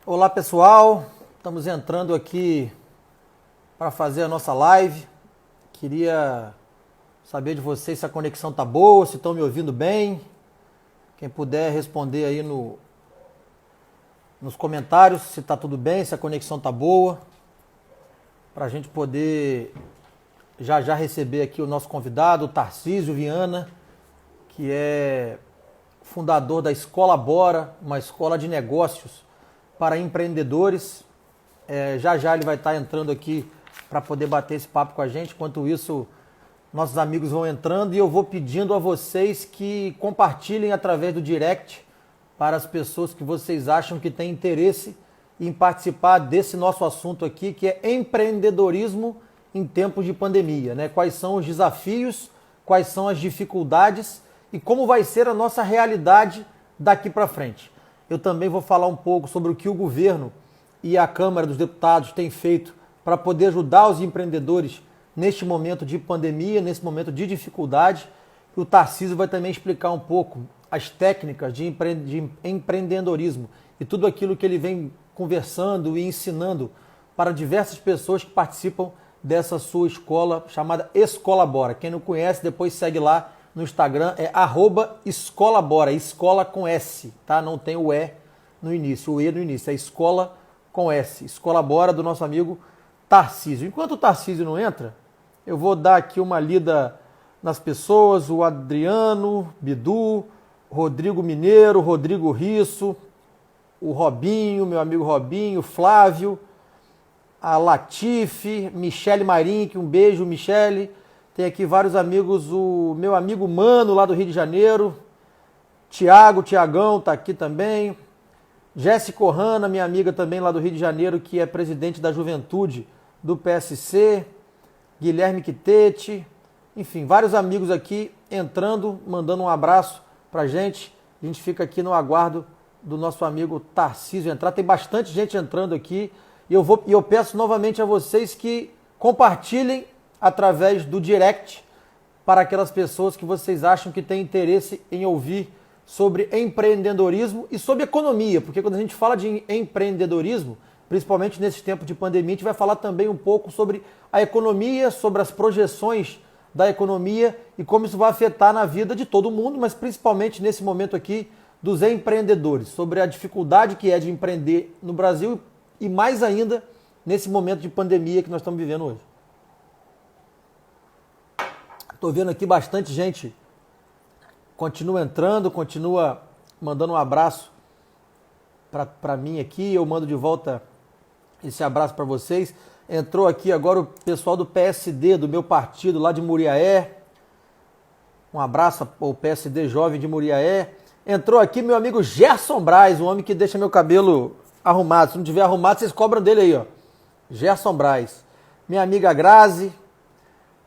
Olá pessoal, estamos entrando aqui para fazer a nossa live. Queria saber de vocês se a conexão tá boa, se estão me ouvindo bem. Quem puder responder aí nos comentários se está tudo bem, se a conexão tá boa, para a gente poder já receber aqui o nosso convidado, o Tarcísio Viana, que é fundador da Escola Bora, uma escola de negócios para empreendedores. Já ele vai estar entrando aqui para poder bater esse papo com a gente. Enquanto isso, nossos amigos vão entrando e eu vou pedindo a vocês que compartilhem através do direct para as pessoas que vocês acham que têm interesse em participar desse nosso assunto aqui, que é empreendedorismo em tempos de pandemia, né? Quais são os desafios, quais são as dificuldades e como vai ser a nossa realidade daqui para frente. Eu também vou falar um pouco sobre o que o governo e a Câmara dos Deputados têm feito para poder ajudar os empreendedores neste momento de pandemia, nesse momento de dificuldade. E o Tarcísio vai também explicar um pouco as técnicas de empreendedorismo e tudo aquilo que ele vem conversando e ensinando para diversas pessoas que participam dessa sua escola chamada Escola Bora. Quem não conhece, depois segue lá no Instagram, é @Escola Bora, escola com S, tá? Não tem o E no início, o E no início, é escola com S. Escola Bora do nosso amigo Tarcísio. Enquanto o Tarcísio não entra, eu vou dar aqui uma lida nas pessoas, o Adriano, Bidu, Rodrigo Mineiro, Rodrigo Risso, o Robinho, meu amigo Robinho, Flávio, a Latife, Michele Marinque, um beijo, Michele. Tem aqui vários amigos, o meu amigo Mano, lá do Rio de Janeiro, Tiagão tá aqui também, Jéssica Ohana, minha amiga também lá do Rio de Janeiro, que é presidente da Juventude do PSC, Guilherme Quitete, enfim, vários amigos aqui entrando, mandando um abraço pra gente. A gente fica aqui no aguardo do nosso amigo Tarcísio entrar. Tem bastante gente entrando aqui e eu peço novamente a vocês que compartilhem através do direct para aquelas pessoas que vocês acham que têm interesse em ouvir sobre empreendedorismo e sobre economia, porque quando a gente fala de empreendedorismo, principalmente nesse tempo de pandemia, a gente vai falar também um pouco sobre a economia, sobre as projeções da economia e como isso vai afetar na vida de todo mundo, mas principalmente nesse momento aqui dos empreendedores, sobre a dificuldade que é de empreender no Brasil e mais ainda nesse momento de pandemia que nós estamos vivendo hoje. Estou vendo aqui bastante gente continua entrando, continua mandando um abraço para mim aqui, eu mando de volta esse abraço para vocês. Entrou aqui agora o pessoal do PSD, do meu partido, lá de Muriaé. Um abraço ao PSD Jovem de Muriaé. Entrou aqui meu amigo Gerson Braz, um homem que deixa meu cabelo arrumado. Se não tiver arrumado, vocês cobram dele aí, ó. Gerson Braz. Minha amiga Grazi.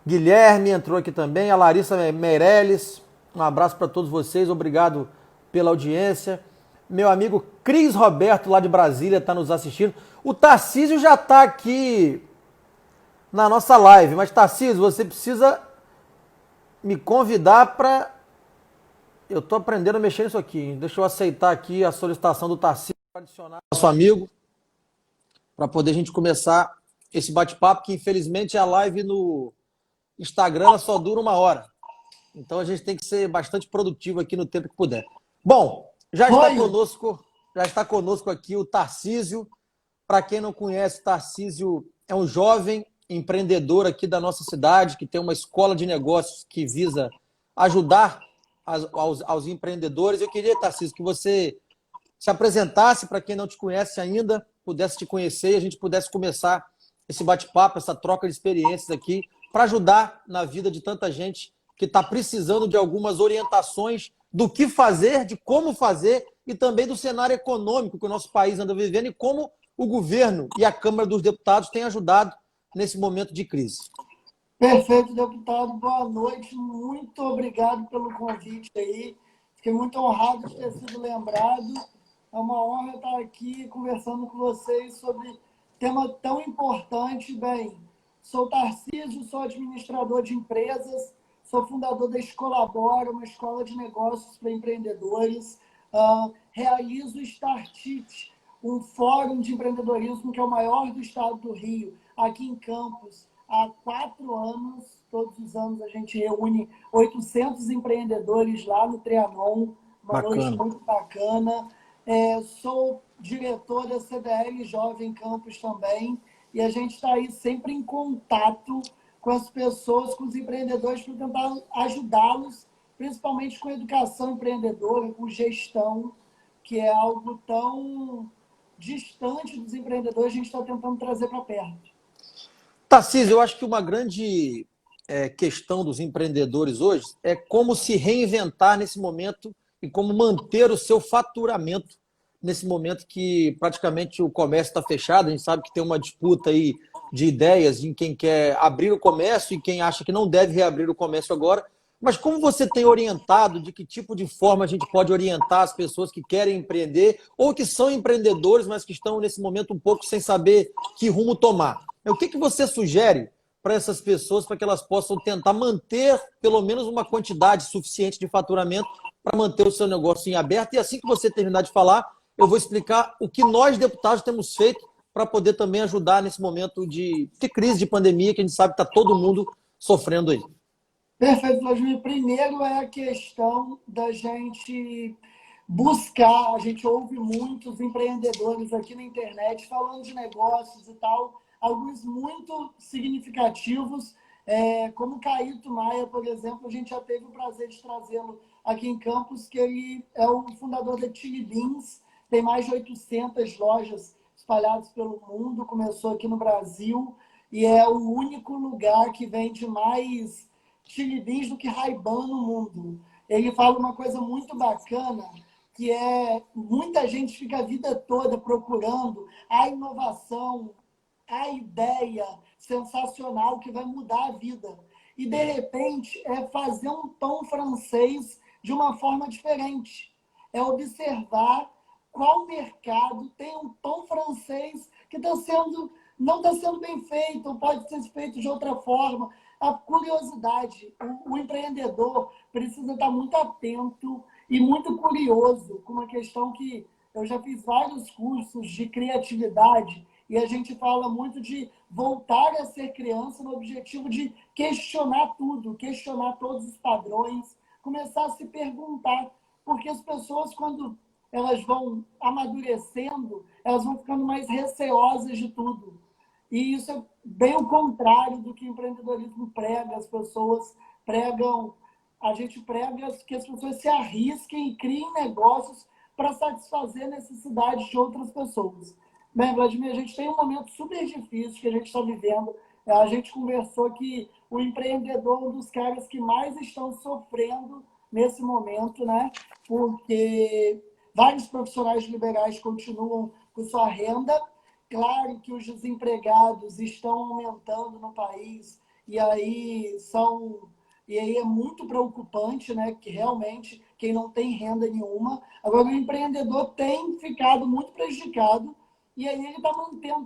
Guilherme entrou aqui também. A Larissa Meirelles. Um abraço para todos vocês. Obrigado pela audiência. Meu amigo Cris Roberto, lá de Brasília, está nos assistindo. O Tarcísio já está aqui na nossa live. Mas, Tarcísio, você precisa me convidar para... Eu estou aprendendo a mexer nisso aqui, hein? Deixa eu aceitar aqui a solicitação do Tarcísio para adicionar nosso amigo, para poder a gente começar esse bate-papo, que infelizmente a live no Instagram ela só dura 1 hora. Então a gente tem que ser bastante produtivo aqui no tempo que puder. Bom, já está conosco aqui o Tarcísio. Para quem não conhece, Tarcísio é um jovem empreendedor aqui da nossa cidade, que tem uma escola de negócios que visa ajudar aos empreendedores. Eu queria, Tarcísio, que você se apresentasse para quem não te conhece ainda, pudesse te conhecer e a gente pudesse começar esse bate-papo, essa troca de experiências aqui, para ajudar na vida de tanta gente que está precisando de algumas orientações do que fazer, de como fazer e também do cenário econômico que o nosso país anda vivendo e como o governo e a Câmara dos Deputados têm ajudado nesse momento de crise. Perfeito, deputado. Boa noite. Muito obrigado pelo convite aí. Fiquei muito honrado de ter sido lembrado. É uma honra estar aqui conversando com vocês sobre tema tão importante. Bem, sou Tarcísio, sou administrador de empresas, sou fundador da Escola Bora, uma escola de negócios para empreendedores. Realizo Startit, um fórum de empreendedorismo que é o maior do estado do Rio, aqui em Campos, há 4 anos. Todos os anos a gente reúne 800 empreendedores lá no Trianon, uma noite Bacana. muito bacana. Sou diretor da CDL Jovem Campos também, e a gente está aí sempre em contato com as pessoas, com os empreendedores, para tentar ajudá-los, principalmente com educação empreendedora, com gestão, que é algo tão distante dos empreendedores, a gente está tentando trazer para perto. Tarcísio, eu acho que uma grande questão dos empreendedores hoje é como se reinventar nesse momento e como manter o seu faturamento nesse momento que praticamente o comércio está fechado. A gente sabe que tem uma disputa aí de ideias em quem quer abrir o comércio e quem acha que não deve reabrir o comércio agora. Mas como você tem orientado, de que tipo de forma a gente pode orientar as pessoas que querem empreender ou que são empreendedores, mas que estão nesse momento um pouco sem saber que rumo tomar? O que você sugere para essas pessoas, para que elas possam tentar manter pelo menos uma quantidade suficiente de faturamento para manter o seu negócio em aberto? E assim que você terminar de falar, eu vou explicar o que nós, deputados, temos feito para poder também ajudar nesse momento de crise, de pandemia, que a gente sabe que está todo mundo sofrendo aí. Perfeito, Vladimir. Primeiro é a questão da gente buscar. A gente ouve muitos empreendedores aqui na internet falando de negócios e tal, alguns muito significativos, como o Caíto Maia, por exemplo. A gente já teve o prazer de trazê-lo aqui em Campos, que ele é o fundador da Chili Beans, tem mais de 800 lojas espalhadas pelo mundo, começou aqui no Brasil, e é o único lugar que vende mais Chili Beans do que Ray-Ban no mundo. Ele fala uma coisa muito bacana, que muita gente fica a vida toda procurando a inovação, a ideia sensacional que vai mudar a vida. E, de repente, é fazer um pão francês de uma forma diferente. É observar qual mercado tem um pão francês que não está sendo bem feito, ou pode ser feito de outra forma. A curiosidade, o empreendedor precisa estar muito atento e muito curioso com uma questão que eu já fiz vários cursos de criatividade e a gente fala muito de voltar a ser criança no objetivo de questionar tudo, questionar todos os padrões, começar a se perguntar, porque as pessoas, quando elas vão amadurecendo, elas vão ficando mais receosas de tudo. E isso é bem o contrário do que o empreendedorismo prega. As pessoas pregam, a gente prega que as pessoas se arrisquem e criem negócios para satisfazer necessidades de outras pessoas. Bem, Vladimir, a gente tem um momento super difícil que a gente está vivendo. A gente conversou que o empreendedor é um dos caras que mais estão sofrendo nesse momento, né? Porque vários profissionais liberais continuam com sua renda. Claro que os desempregados estão aumentando no país e aí é muito preocupante, né? Que realmente quem não tem renda nenhuma. Agora, o empreendedor tem ficado muito prejudicado e aí ele está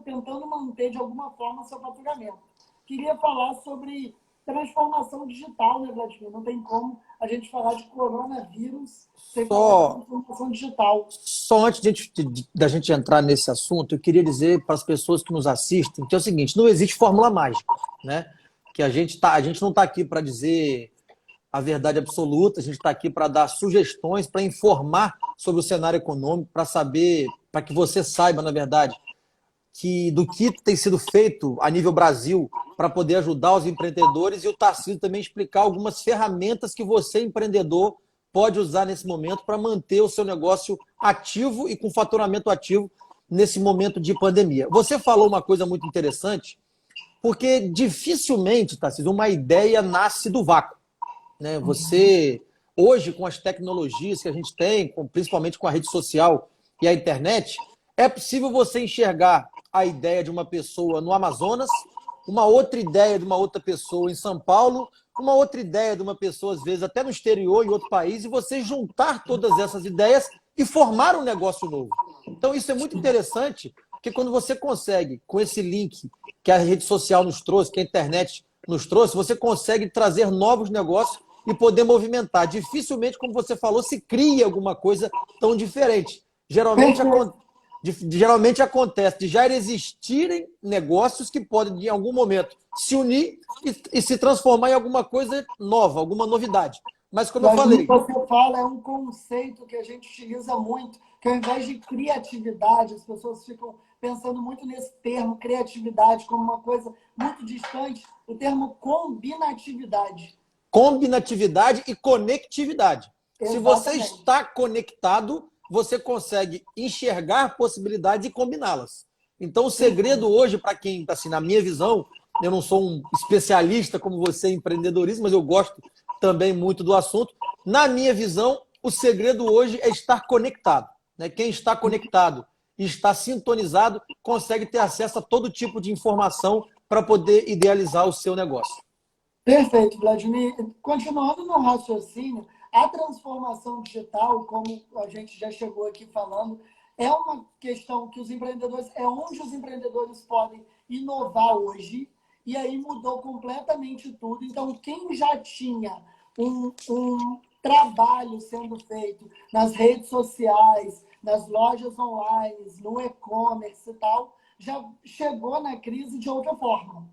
tentando manter de alguma forma seu faturamento. Queria falar sobre transformação digital, né, Vladimir? Não tem como a gente falar de coronavírus sem falar de transformação digital. Só antes da gente entrar nesse assunto, eu queria dizer para as pessoas que nos assistem que é o seguinte: não existe fórmula mágica, né? Que a gente não está aqui para dizer a verdade absoluta, a gente está aqui para dar sugestões, para informar sobre o cenário econômico, para saber, para que você saiba, na verdade, do que tem sido feito a nível Brasil para poder ajudar os empreendedores, e o Tarcísio também explicar algumas ferramentas que você, empreendedor, pode usar nesse momento para manter o seu negócio ativo e com faturamento ativo nesse momento de pandemia. Você falou uma coisa muito interessante, porque dificilmente, Tarcísio, uma ideia nasce do vácuo, né? Você, hoje, com as tecnologias que a gente tem, principalmente com a rede social e a internet, é possível você enxergar a ideia de uma pessoa no Amazonas, uma outra ideia de uma outra pessoa em São Paulo, uma outra ideia de uma pessoa, às vezes, até no exterior, em outro país, e você juntar todas essas ideias e formar um negócio novo. Então, isso é muito interessante, porque quando você consegue, com esse link que a rede social nos trouxe, que a internet nos trouxe, você consegue trazer novos negócios e poder movimentar. Dificilmente, como você falou, se cria alguma coisa tão diferente. Geralmente, geralmente acontece de já existirem negócios que podem, em algum momento, se unir e se transformar em alguma coisa nova, alguma novidade. Mas, como eu Mas o que falei, você fala é um conceito que a gente utiliza muito, que ao invés de criatividade, as pessoas ficam pensando muito nesse termo criatividade como uma coisa muito distante, o termo combinatividade. combinatividade e conectividade. Se você Exatamente. está conectado, você consegue enxergar possibilidades e combiná-las. Então, o segredo Perfeito. hoje, para quem, assim, na minha visão, eu não sou um especialista como você em empreendedorismo, mas eu gosto também muito do assunto. Na minha visão, o segredo hoje é estar conectado. Né? Quem está conectado e está sintonizado consegue ter acesso a todo tipo de informação para poder idealizar o seu negócio. Perfeito, Vladimir. Continuando no raciocínio, a transformação digital, como a gente já chegou aqui falando, é uma questão que os empreendedores, é onde os empreendedores podem inovar hoje, e aí mudou completamente tudo. Então, quem já tinha um trabalho sendo feito nas redes sociais, nas lojas online, no e-commerce e tal, já chegou na crise de outra forma.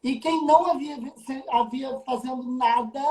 E quem não havia fazendo nada,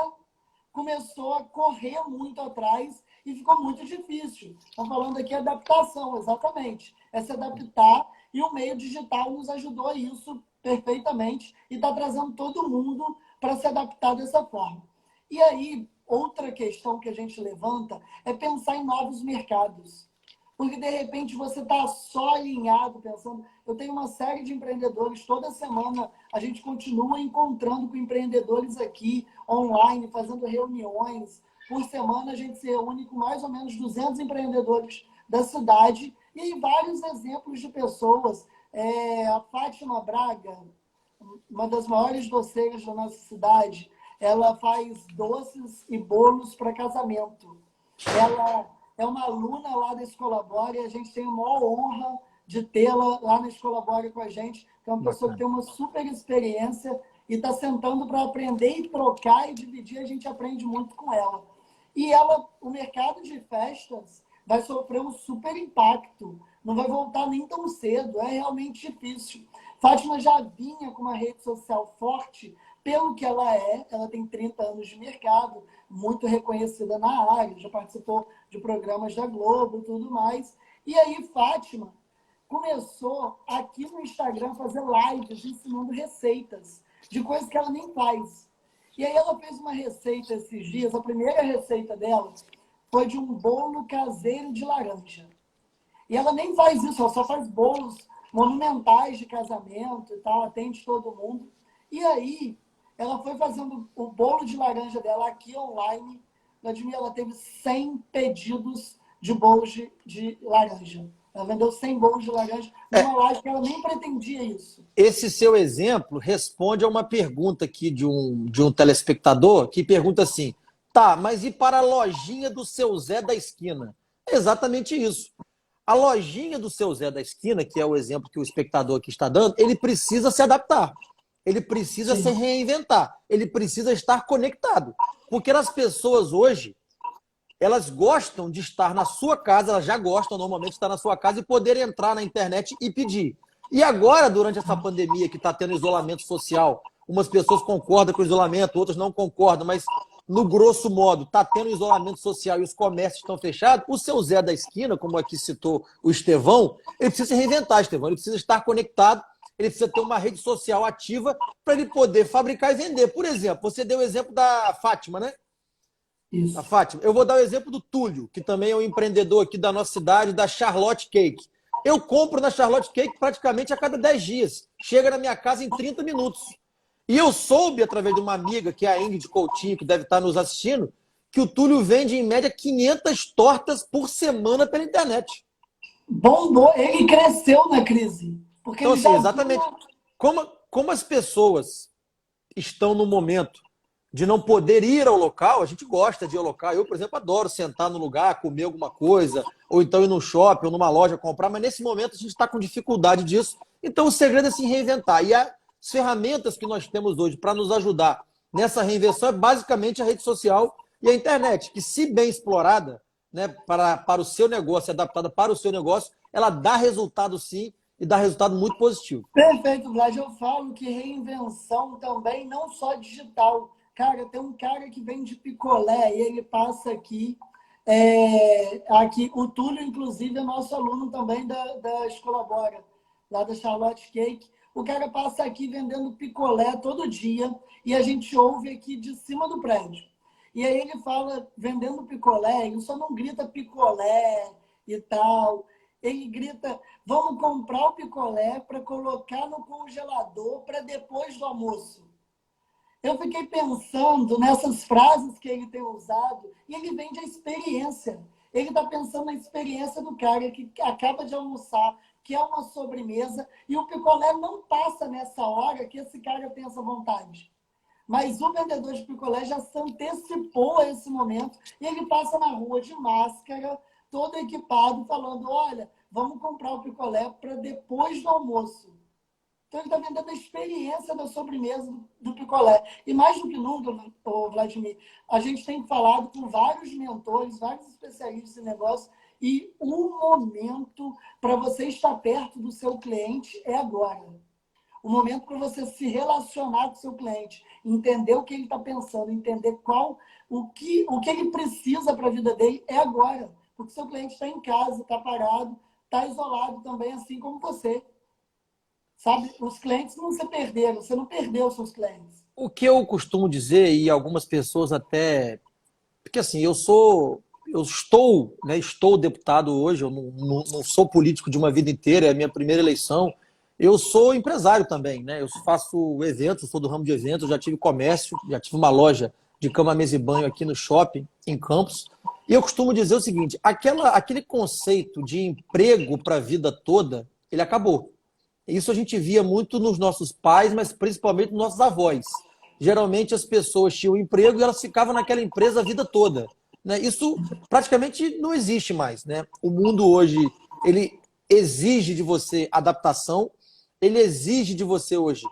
começou a correr muito atrás e ficou muito difícil. Estamos falando aqui de adaptação, exatamente. É se adaptar e o meio digital nos ajudou a isso perfeitamente e está trazendo todo mundo para se adaptar dessa forma. E aí, outra questão que a gente levanta é pensar em novos mercados. Porque, de repente, você está só alinhado, pensando... Eu tenho uma série de empreendedores, toda semana a gente continua encontrando com empreendedores aqui, online, fazendo reuniões. Por semana a gente se reúne com mais ou menos 200 empreendedores da cidade e aí vários exemplos de pessoas. A Fátima Braga, uma das maiores doceiras da nossa cidade, ela faz doces e bolos para casamento. Ela é uma aluna lá da Escolabore e a gente tem a maior honra de tê-la lá na Escolabore com a gente, que é uma pessoa que tem uma super experiência e está sentando para aprender e trocar e dividir, a gente aprende muito com ela. E ela, o mercado de festas vai sofrer um super impacto, não vai voltar nem tão cedo, é realmente difícil. Fátima já vinha com uma rede social forte, pelo que ela tem 30 anos de mercado, muito reconhecida na área, já participou de programas da Globo e tudo mais. E aí, Fátima começou aqui no Instagram a fazer lives ensinando receitas de coisas que ela nem faz. E aí ela fez uma receita esses dias, a primeira receita dela foi de um bolo caseiro de laranja. E ela nem faz isso, ela só faz bolos monumentais de casamento e tal, atende todo mundo. E aí, ela foi fazendo o bolo de laranja dela aqui online. Vladimir, ela teve 100 pedidos de bolos de laranja. Ela vendeu 100 bolos de laranja numa live que ela nem pretendia isso. Esse seu exemplo responde a uma pergunta aqui de um telespectador que pergunta assim: tá, mas e para a lojinha do seu Zé da esquina? É exatamente isso. A lojinha do seu Zé da esquina, que é o exemplo que o espectador aqui está dando, ele precisa se adaptar. Ele precisa se Sim. reinventar. Ele precisa estar conectado. Porque as pessoas hoje, elas gostam de estar na sua casa, elas já gostam normalmente de estar na sua casa e poder entrar na internet e pedir. E agora, durante essa pandemia que está tendo isolamento social, umas pessoas concordam com o isolamento, outras não concordam, mas no grosso modo, está tendo isolamento social e os comércios estão fechados, o seu Zé da esquina, como aqui citou o Estevão, ele precisa se reinventar, Estevão, ele precisa estar conectado, ele precisa ter uma rede social ativa para ele poder fabricar e vender. Por exemplo, você deu o exemplo da Fátima, né? Isso. A Fátima. Eu vou dar o exemplo do Túlio, que também é um empreendedor aqui da nossa cidade, da Charlotte Cake. Eu compro na Charlotte Cake praticamente a cada 10 dias. Chega na minha casa em 30 minutos. E eu soube, através de uma amiga, que é a Ingrid Coutinho, que deve estar nos assistindo, que o Túlio vende, em média, 500 tortas por semana pela internet. Bombou, ele cresceu na crise. Porque Então, ele assim, já exatamente. vinha... Como as pessoas estão no momento de não poder ir ao local, a gente gosta de ir ao local. Eu, por exemplo, adoro sentar no lugar, comer alguma coisa, ou então ir no shopping ou numa loja comprar, mas nesse momento a gente está com dificuldade disso. Então, o segredo é se reinventar. E as ferramentas que nós temos hoje para nos ajudar nessa reinvenção é basicamente a rede social e a internet, que, se bem explorada, né, para o seu negócio, adaptada para o seu negócio, ela dá resultado sim e dá resultado muito positivo. Perfeito, Vlad. Eu falo que reinvenção também, não só digital. Cara, tem um cara que vende picolé e ele passa aqui. Aqui o Túlio, inclusive, é nosso aluno também da Escola Bora, lá da Charlotte Cake. O cara passa aqui vendendo picolé todo dia e a gente ouve aqui de cima do prédio. E aí ele fala, vendendo picolé, ele só não grita picolé e tal. Ele grita, vamos comprar o picolé para colocar no congelador para depois do almoço. Eu fiquei pensando nessas frases que ele tem usado e ele vende a experiência. Ele está pensando na experiência do cara que acaba de almoçar, que é uma sobremesa, e o picolé não passa nessa hora que esse cara tem essa vontade. Mas o vendedor de picolé já se antecipou a esse momento e ele passa na rua de máscara, todo equipado, falando, olha, vamos comprar o picolé para depois do almoço. Então, ele está vendendo a experiência da sobremesa do picolé. E mais do que nunca, Vladimir, a gente tem falado com vários mentores, vários especialistas em negócio, e o momento para você estar perto do seu cliente é agora. O momento para você se relacionar com o seu cliente, entender o que ele está pensando, entender o que ele precisa para a vida dele é agora. Porque o seu cliente está em casa, está parado, está isolado também, assim como você. Sabe, os clientes não se perderam, você não perdeu os seus clientes. O que eu costumo dizer, e algumas pessoas até... Porque assim, estou deputado hoje, eu não sou político de uma vida inteira, é a minha primeira eleição. Eu sou empresário também, né? Eu faço eventos, sou do ramo de eventos, já tive comércio, já tive uma loja de cama, mesa e banho aqui no shopping, em Campos. E eu costumo dizer o seguinte, aquele conceito de emprego para a vida toda, ele acabou. Isso a gente via muito nos nossos pais, mas principalmente nos nossos avós. Geralmente as pessoas tinham emprego e elas ficavam naquela empresa a vida toda, né? Isso praticamente não existe mais, né? O mundo hoje, ele exige de você adaptação, ele exige de você hoje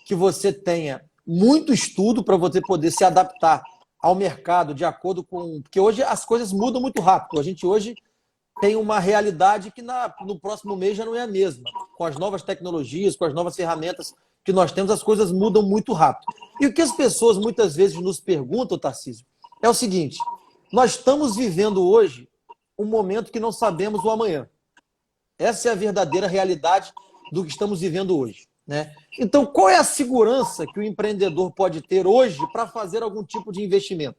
que você tenha muito estudo para você poder se adaptar ao mercado de acordo com... Porque hoje as coisas mudam muito rápido. A gente hoje tem uma realidade que no próximo mês já não é a mesma. Com as novas tecnologias, com as novas ferramentas que nós temos, as coisas mudam muito rápido. E o que as pessoas muitas vezes nos perguntam, Tarcísio, é o seguinte, nós estamos vivendo hoje um momento que não sabemos o amanhã. Essa é a verdadeira realidade do que estamos vivendo hoje, né? Então, qual é a segurança que o empreendedor pode ter hoje para fazer algum tipo de investimento?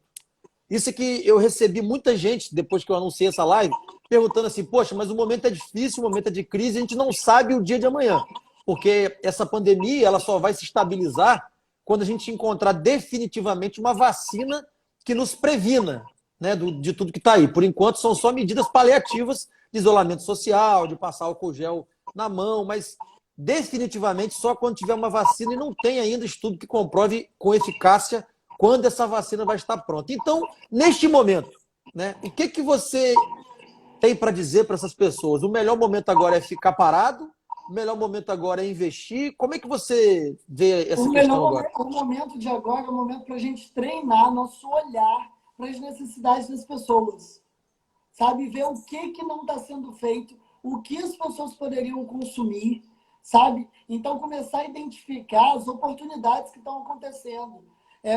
Isso é que eu recebi muita gente, depois que eu anunciei essa live, perguntando assim, poxa, mas o momento é difícil, o momento é de crise, a gente não sabe o dia de amanhã, porque essa pandemia ela só vai se estabilizar quando a gente encontrar definitivamente uma vacina que nos previna, né, de tudo que está aí. Por enquanto, são só medidas paliativas de isolamento social, de passar álcool gel na mão, mas definitivamente só quando tiver uma vacina, e não tem ainda estudo que comprove com eficácia quando essa vacina vai estar pronta. Então, neste momento, né, o que você tem para dizer para essas pessoas? O melhor momento agora é ficar parado? O melhor momento agora é investir? Como é que você vê essa questão agora? O momento de agora é o momento para a gente treinar nosso olhar para as necessidades das pessoas. Sabe? Ver o que não está sendo feito, o que as pessoas poderiam consumir, sabe? Então, começar a identificar as oportunidades que estão acontecendo.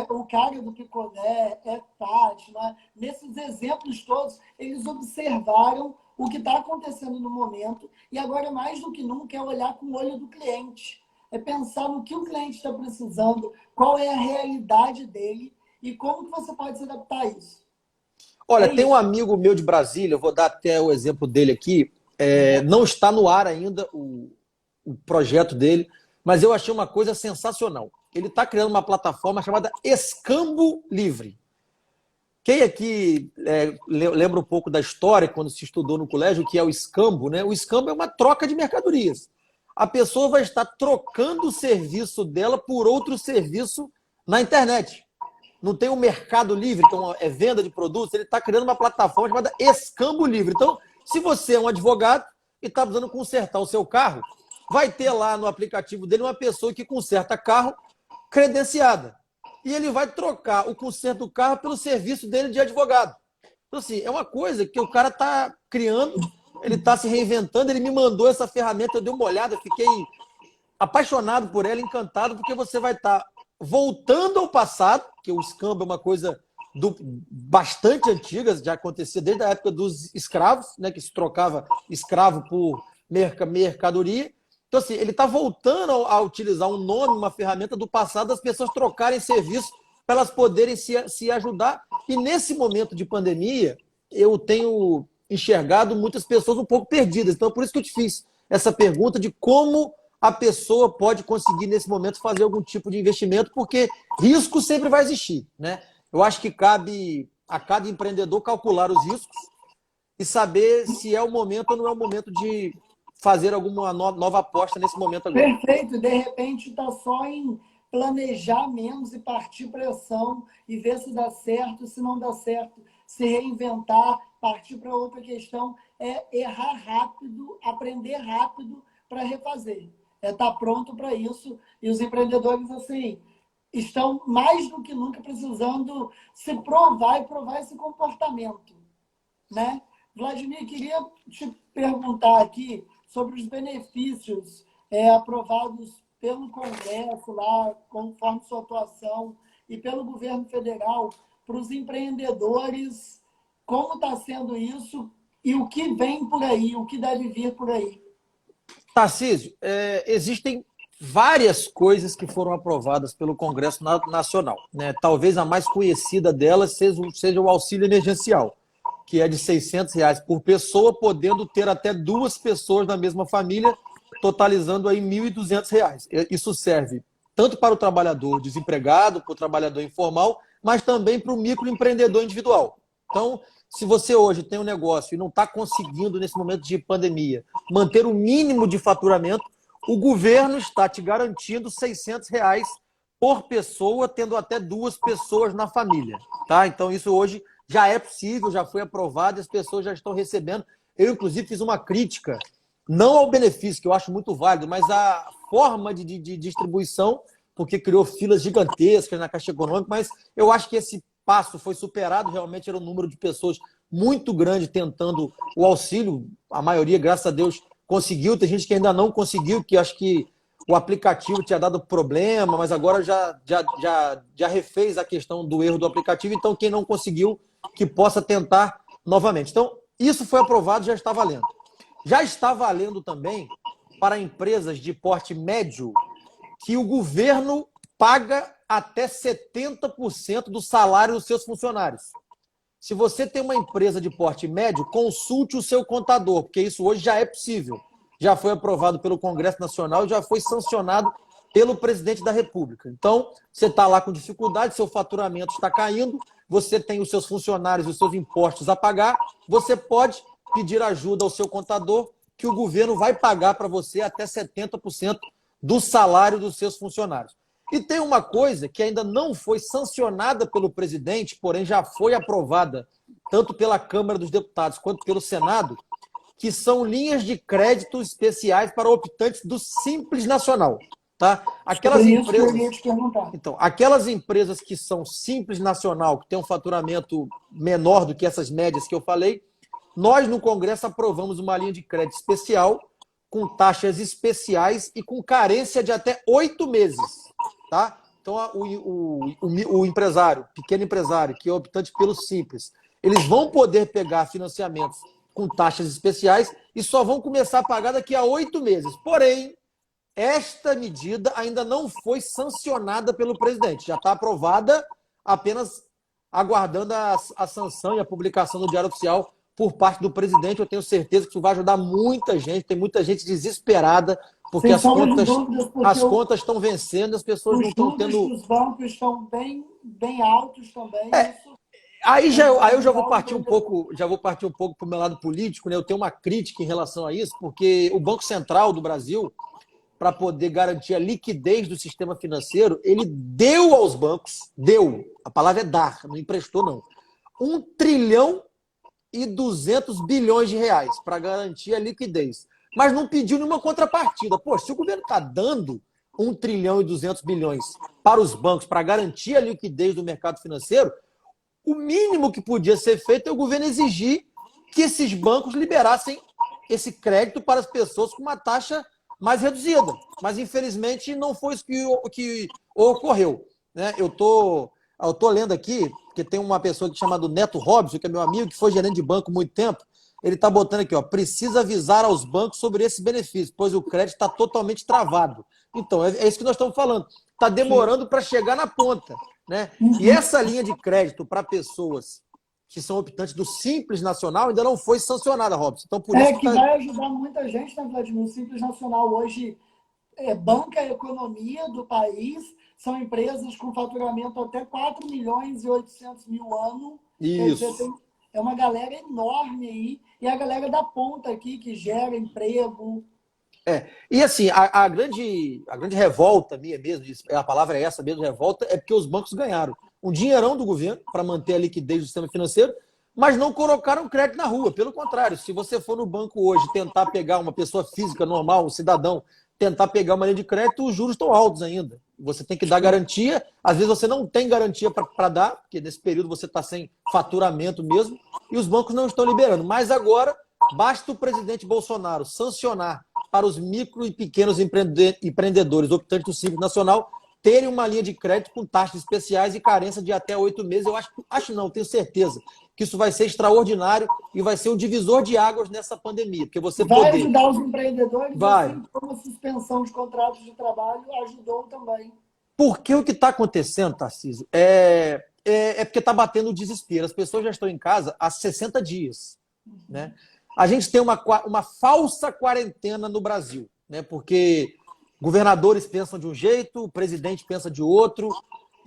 O cara do picolé, Tati, né? Nesses exemplos todos, eles observaram o que está acontecendo no momento e agora, mais do que nunca, é olhar com o olho do cliente. É pensar no que o cliente está precisando, qual é a realidade dele e como que você pode se adaptar a isso. Olha, tem um amigo meu de Brasília, eu vou dar até o exemplo dele aqui, não está no ar ainda o projeto dele, mas eu achei uma coisa sensacional. Ele está criando uma plataforma chamada Escambo Livre. Quem aqui lembra um pouco da história, quando se estudou no colégio, o que é o escambo, né? O escambo é uma troca de mercadorias. A pessoa vai estar trocando o serviço dela por outro serviço na internet. Não tem o Mercado Livre, que é venda de produtos, ele está criando uma plataforma chamada Escambo Livre. Então, se você é um advogado e está precisando consertar o seu carro, vai ter lá no aplicativo dele uma pessoa que conserta carro credenciada. E ele vai trocar o conserto do carro pelo serviço dele de advogado. Então, assim, é uma coisa que o cara está criando, ele está se reinventando, ele me mandou essa ferramenta, eu dei uma olhada, fiquei apaixonado por ela, encantado, porque você vai estar voltando ao passado, que o escambo é uma coisa bastante antiga, já acontecia desde a época dos escravos, né, que se trocava escravo por mercadoria. Então, assim, ele está voltando a utilizar um nome, uma ferramenta do passado, das pessoas trocarem serviço para elas poderem se ajudar. E nesse momento de pandemia, eu tenho enxergado muitas pessoas um pouco perdidas. Então, por isso que eu te fiz essa pergunta de como a pessoa pode conseguir, nesse momento, fazer algum tipo de investimento, porque risco sempre vai existir, né? Eu acho que cabe a cada empreendedor calcular os riscos e saber se é o momento ou não é o momento de fazer alguma nova aposta nesse momento agora. Perfeito, de repente está só em planejar menos e partir pressão e ver se dá certo, se não dá certo, se reinventar, partir para outra questão, é errar rápido, aprender rápido para refazer. É estar pronto para isso. E os empreendedores, assim, estão mais do que nunca precisando se provar e provar esse comportamento, né? Vladimir, queria te perguntar aqui sobre os benefícios aprovados pelo Congresso, lá, conforme sua atuação, e pelo governo federal, para os empreendedores, como está sendo isso e o que vem por aí, o que deve vir por aí. Tarcísio, existem várias coisas que foram aprovadas pelo Congresso Nacional, né? Talvez a mais conhecida delas seja o auxílio emergencial, que é de R$ 600 por pessoa, podendo ter até 2 pessoas na mesma família, totalizando aí R$ 1.200. Isso serve tanto para o trabalhador desempregado, para o trabalhador informal, mas também para o microempreendedor individual. Então, se você hoje tem um negócio e não está conseguindo, nesse momento de pandemia, manter o mínimo de faturamento, o governo está te garantindo R$ 600 por pessoa, tendo até 2 pessoas na família. Tá? Então, isso hoje já é possível, já foi aprovado, as pessoas já estão recebendo. Eu, inclusive, fiz uma crítica, não ao benefício, que eu acho muito válido, mas à forma de distribuição, porque criou filas gigantescas na Caixa Econômica, mas eu acho que esse passo foi superado, realmente era um número de pessoas muito grande tentando o auxílio, a maioria, graças a Deus, conseguiu, tem gente que ainda não conseguiu, que acho que o aplicativo tinha dado problema, mas agora já refez a questão do erro do aplicativo, então quem não conseguiu, que possa tentar novamente. Então, isso foi aprovado, já está valendo. Já está valendo também para empresas de porte médio que o governo paga até 70% do salário dos seus funcionários. Se você tem uma empresa de porte médio, consulte o seu contador, porque isso hoje já é possível. Já foi aprovado pelo Congresso Nacional e já foi sancionado pelo presidente da República. Então, você está lá com dificuldade, seu faturamento está caindo, você tem os seus funcionários, os seus impostos a pagar, você pode pedir ajuda ao seu contador, que o governo vai pagar para você até 70% do salário dos seus funcionários. E tem uma coisa que ainda não foi sancionada pelo presidente, porém já foi aprovada tanto pela Câmara dos Deputados quanto pelo Senado, que são linhas de crédito especiais para optantes do Simples Nacional. Tá? Aquelas empresas, então, aquelas empresas que são Simples Nacional, que têm um faturamento menor do que essas médias que eu falei, nós no Congresso aprovamos uma linha de crédito especial com taxas especiais e com carência de até 8 meses. Tá? Então, o empresário, pequeno empresário, que é optante pelo Simples, eles vão poder pegar financiamentos com taxas especiais e só vão começar a pagar daqui a 8 meses. Porém, esta medida ainda não foi sancionada pelo presidente. Já está aprovada, apenas aguardando a sanção e a publicação no Diário Oficial por parte do presidente. Eu tenho certeza que isso vai ajudar muita gente. Tem muita gente desesperada, porque as contas estão vencendo, as pessoas não estão tendo... Os bancos estão bem altos também. Aí eu já vou partir um pouco para o meu lado político, né? Eu tenho uma crítica em relação a isso, porque o Banco Central do Brasil, para poder garantir a liquidez do sistema financeiro, ele deu aos bancos, a palavra é dar, não emprestou não, 1,2 trilhão de reais para garantir a liquidez, mas não pediu nenhuma contrapartida. Pô, se o governo está dando 1,2 trilhão para os bancos para garantir a liquidez do mercado financeiro, o mínimo que podia ser feito é o governo exigir que esses bancos liberassem esse crédito para as pessoas com uma taxa mais reduzida. Mas, infelizmente, não foi isso que ocorreu. Né? Eu tô lendo aqui, porque tem uma pessoa chamada Neto Robson, que é meu amigo, que foi gerente de banco há muito tempo. Ele está botando aqui, ó, precisa avisar aos bancos sobre esse benefício, pois o crédito está totalmente travado. Então, é isso que nós estamos falando. Está demorando para chegar na ponta. Né? E essa linha de crédito para pessoas que são optantes do Simples Nacional ainda não foi sancionada, Robson. Então, por isso que vai ajudar muita gente, né, Vladimir? O Simples Nacional hoje banca a economia do país, são empresas com faturamento até 4 milhões e 800 mil ano. Isso. Quer dizer, é uma galera enorme aí, e a galera da ponta aqui, que gera emprego. E assim, a grande revolta minha mesmo, a palavra é essa mesmo, revolta, é porque os bancos ganharam um dinheirão do governo para manter a liquidez do sistema financeiro, mas não colocaram crédito na rua. Pelo contrário, se você for no banco hoje tentar pegar uma pessoa física normal, um cidadão, tentar pegar uma linha de crédito, os juros estão altos ainda. Você tem que dar garantia, às vezes você não tem garantia para dar, porque nesse período você está sem faturamento mesmo, e os bancos não estão liberando. Mas agora, basta o presidente Bolsonaro sancionar para os micro e pequenos empreendedores optantes do Simples Nacional terem uma linha de crédito com taxas especiais e carência de até 8 meses. Eu acho não, tenho certeza que isso vai ser extraordinário e vai ser um divisor de águas nessa pandemia. Porque você vai ajudar os empreendedores, vai. Assim como a suspensão de contratos de trabalho ajudou também. Porque o que está acontecendo, Tarcísio, é porque está batendo o desespero. As pessoas já estão em casa há 60 dias. Né? A gente tem uma falsa quarentena no Brasil, né? Porque governadores pensam de um jeito, o presidente pensa de outro,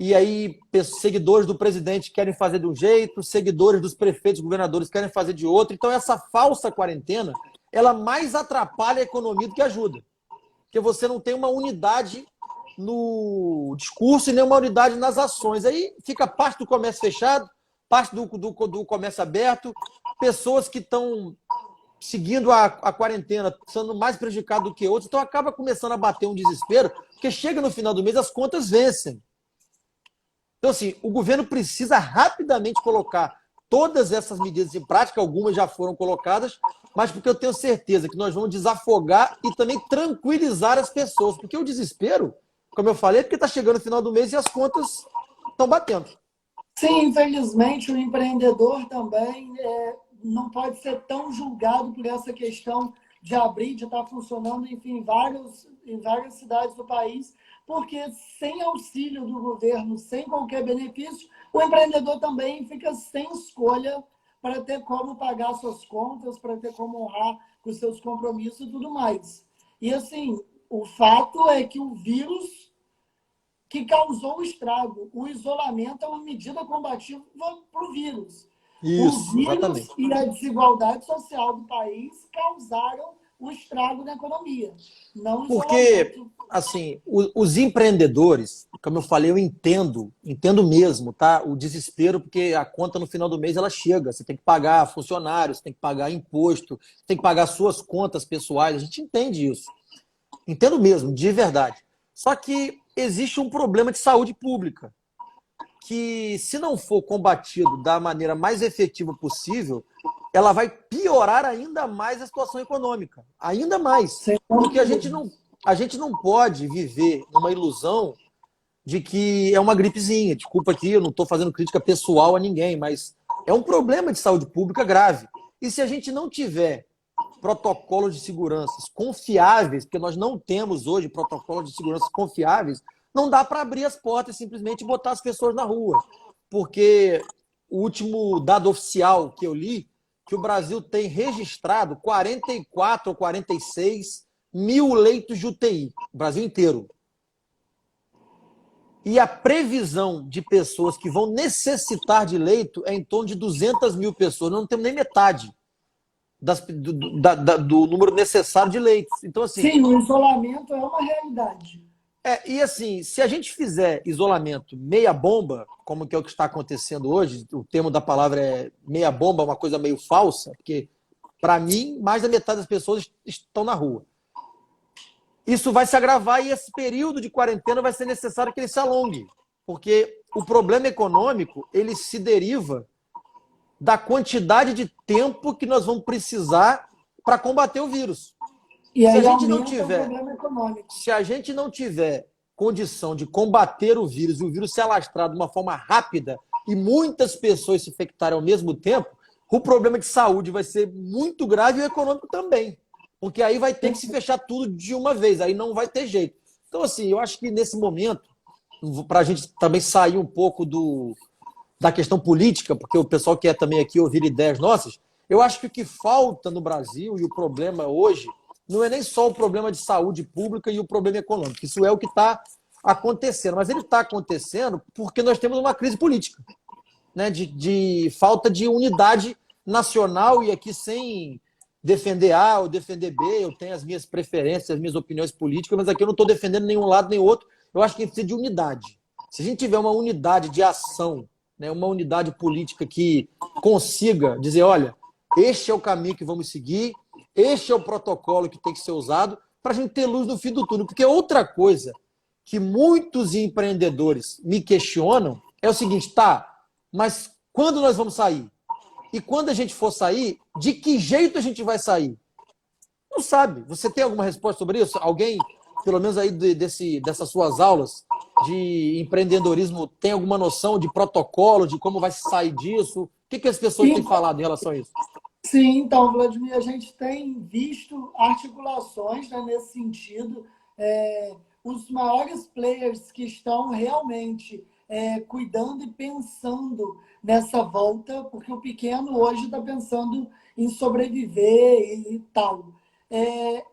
e aí seguidores do presidente querem fazer de um jeito, seguidores dos prefeitos, governadores querem fazer de outro. Então, essa falsa quarentena, ela mais atrapalha a economia do que ajuda. Porque você não tem uma unidade no discurso e nem uma unidade nas ações. Aí fica parte do comércio fechado, parte do comércio aberto, pessoas que estão seguindo a quarentena, sendo mais prejudicado do que outros, então acaba começando a bater um desespero, porque chega no final do mês, as contas vencem. Então, assim, o governo precisa rapidamente colocar todas essas medidas em prática, algumas já foram colocadas, mas porque eu tenho certeza que nós vamos desafogar e também tranquilizar as pessoas, porque o desespero, como eu falei, é porque está chegando no final do mês e as contas estão batendo. Sim, infelizmente, o empreendedor também não pode ser tão julgado por essa questão de abrir, de estar funcionando, enfim, em várias cidades do país, porque sem auxílio do governo, sem qualquer benefício, o empreendedor também fica sem escolha para ter como pagar suas contas, para ter como honrar os seus compromissos e tudo mais. E, assim, o fato é que o vírus que causou o estrago. O isolamento é uma medida combativa para o vírus. Isso, o vírus exatamente. E a desigualdade social do país causaram o estrago na economia, não o Porque, assim, os empreendedores, como eu falei, eu entendo mesmo, tá? O desespero, porque a conta no final do mês ela chega. Você tem que pagar funcionários, tem que pagar imposto, tem que pagar suas contas pessoais. A gente entende isso. Entendo mesmo, de verdade. Só que existe um problema de saúde pública, que se não for combatido da maneira mais efetiva possível, ela vai piorar ainda mais a situação econômica. Ainda mais. Porque a gente não pode viver numa ilusão de que é uma gripezinha. Desculpa aqui, eu não estou fazendo crítica pessoal a ninguém, mas é um problema de saúde pública grave. E se a gente não tiver protocolos de segurança confiáveis, porque nós não temos hoje protocolos de segurança confiáveis, não dá para abrir as portas e simplesmente botar as pessoas na rua. Porque o último dado oficial que eu li, que o Brasil tem registrado 44 ou 46 mil leitos de UTI, o Brasil inteiro. E a previsão de pessoas que vão necessitar de leito é em torno de 200 mil pessoas. Nós não temos nem metade do número necessário de leitos. Então, assim, sim, o isolamento é uma realidade. E assim, se a gente fizer isolamento meia bomba, como que é o que está acontecendo hoje, o termo da palavra é meia bomba, uma coisa meio falsa, porque, para mim, mais da metade das pessoas estão na rua. Isso vai se agravar e esse período de quarentena vai ser necessário que ele se alongue, porque o problema econômico, ele se deriva da quantidade de tempo que nós vamos precisar para combater o vírus. E Se a aí gente não aumenta o tiver, problema econômico. se a gente não tiver condição de combater o vírus e o vírus se alastrar de uma forma rápida e muitas pessoas se infectarem ao mesmo tempo, o problema de saúde vai ser muito grave e o econômico também. Porque aí vai ter que se fechar tudo de uma vez, aí não vai ter jeito. Então, assim, eu acho que nesse momento, para a gente também sair um pouco da questão política, porque o pessoal quer também aqui ouvir ideias nossas, eu acho que o que falta no Brasil e o problema hoje não é nem só o problema de saúde pública e o problema econômico. Isso é o que está acontecendo. Mas ele está acontecendo porque nós temos uma crise política, né, de falta de unidade nacional, e aqui sem defender A ou defender B, eu tenho as minhas preferências, as minhas opiniões políticas, mas aqui eu não estou defendendo nenhum lado nem outro. Eu acho que a gente precisa de unidade. Se a gente tiver uma unidade de ação, né, uma unidade política que consiga dizer, olha, este é o caminho que vamos seguir, este é o protocolo que tem que ser usado para a gente ter luz no fim do túnel. Porque outra coisa que muitos empreendedores me questionam é o seguinte, tá, mas quando nós vamos sair? E quando a gente for sair, de que jeito a gente vai sair? Não sabe. Você tem alguma resposta sobre isso? Alguém, pelo menos aí dessas suas aulas de empreendedorismo, tem alguma noção de protocolo, de como vai se sair disso? O que as pessoas têm falado em relação a isso? Sim, então, Vladimir, a gente tem visto articulações, né, nesse sentido. Os maiores players que estão realmente cuidando e pensando nessa volta, porque o pequeno hoje está pensando em sobreviver e tal.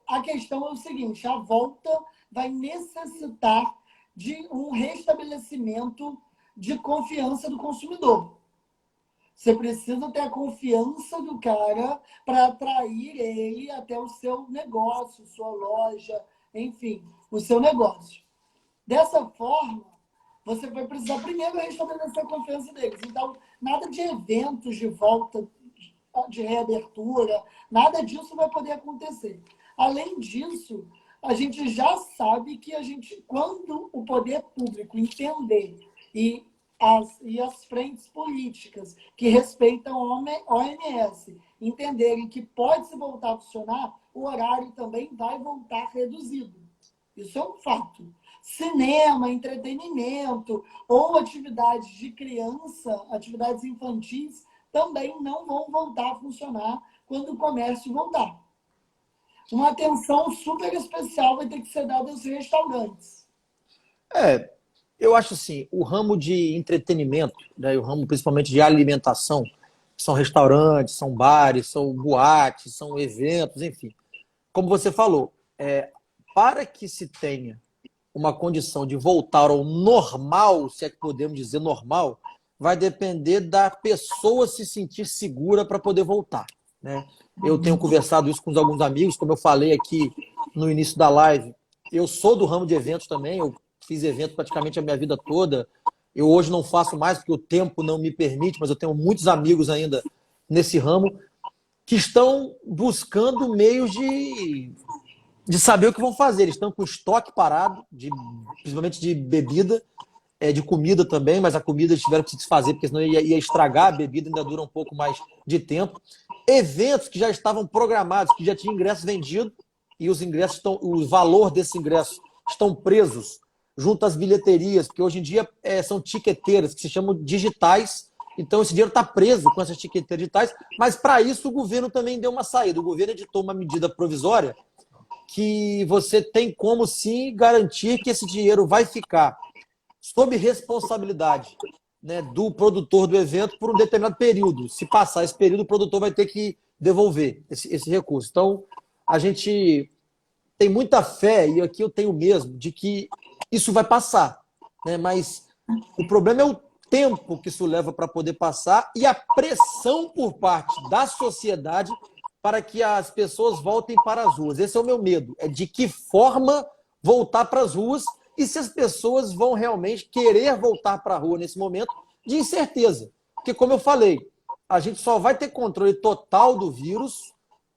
A questão é o seguinte, a volta vai necessitar de um restabelecimento de confiança do consumidor. Você precisa ter a confiança do cara para atrair ele até o seu negócio, sua loja, enfim, o seu negócio. Dessa forma, você vai precisar primeiro restabelecer a confiança deles. Então, nada de eventos de volta, de reabertura, nada disso vai poder acontecer. Além disso, a gente já sabe que quando o poder público entender e as frentes políticas que respeitam a OMS entenderem que pode se voltar a funcionar, o horário também vai voltar reduzido. Isso é um fato. Cinema, entretenimento ou atividades de criança, atividades infantis, também não vão voltar a funcionar quando o comércio voltar. Uma atenção super especial vai ter que ser dada aos restaurantes. Eu acho assim, o ramo de entretenimento, né, o ramo principalmente de alimentação, são restaurantes, são bares, são boates, são eventos, enfim. Como você falou, para que se tenha uma condição de voltar ao normal, se é que podemos dizer normal, vai depender da pessoa se sentir segura para poder voltar, né? Eu tenho conversado isso com alguns amigos, como eu falei aqui no início da live, eu sou do ramo de eventos também, eu fiz evento praticamente a minha vida toda. Eu hoje não faço mais porque o tempo não me permite, mas eu tenho muitos amigos ainda nesse ramo que estão buscando meios de saber o que vão fazer. Eles estão com estoque parado, principalmente de bebida, de comida também, mas a comida eles tiveram que se desfazer, porque senão ia estragar, a bebida ainda dura um pouco mais de tempo. Eventos que já estavam programados, que já tinham ingressos vendidos, e os ingressos o valor desses ingressos estão presos junto às bilheterias, porque hoje em dia são tiqueteiras que se chamam digitais, então esse dinheiro está preso com essas tiqueteiras digitais, mas para isso o governo também deu uma saída. O governo editou uma medida provisória que você tem como sim garantir que esse dinheiro vai ficar sob responsabilidade, né, do produtor do evento por um determinado período. Se passar esse período, o produtor vai ter que devolver esse recurso. Então, a gente tem muita fé, e aqui eu tenho mesmo, de que isso vai passar, né? Mas o problema é o tempo que isso leva para poder passar e a pressão por parte da sociedade para que as pessoas voltem para as ruas. Esse é o meu medo, é de que forma voltar para as ruas e se as pessoas vão realmente querer voltar para a rua nesse momento de incerteza. Porque, como eu falei, a gente só vai ter controle total do vírus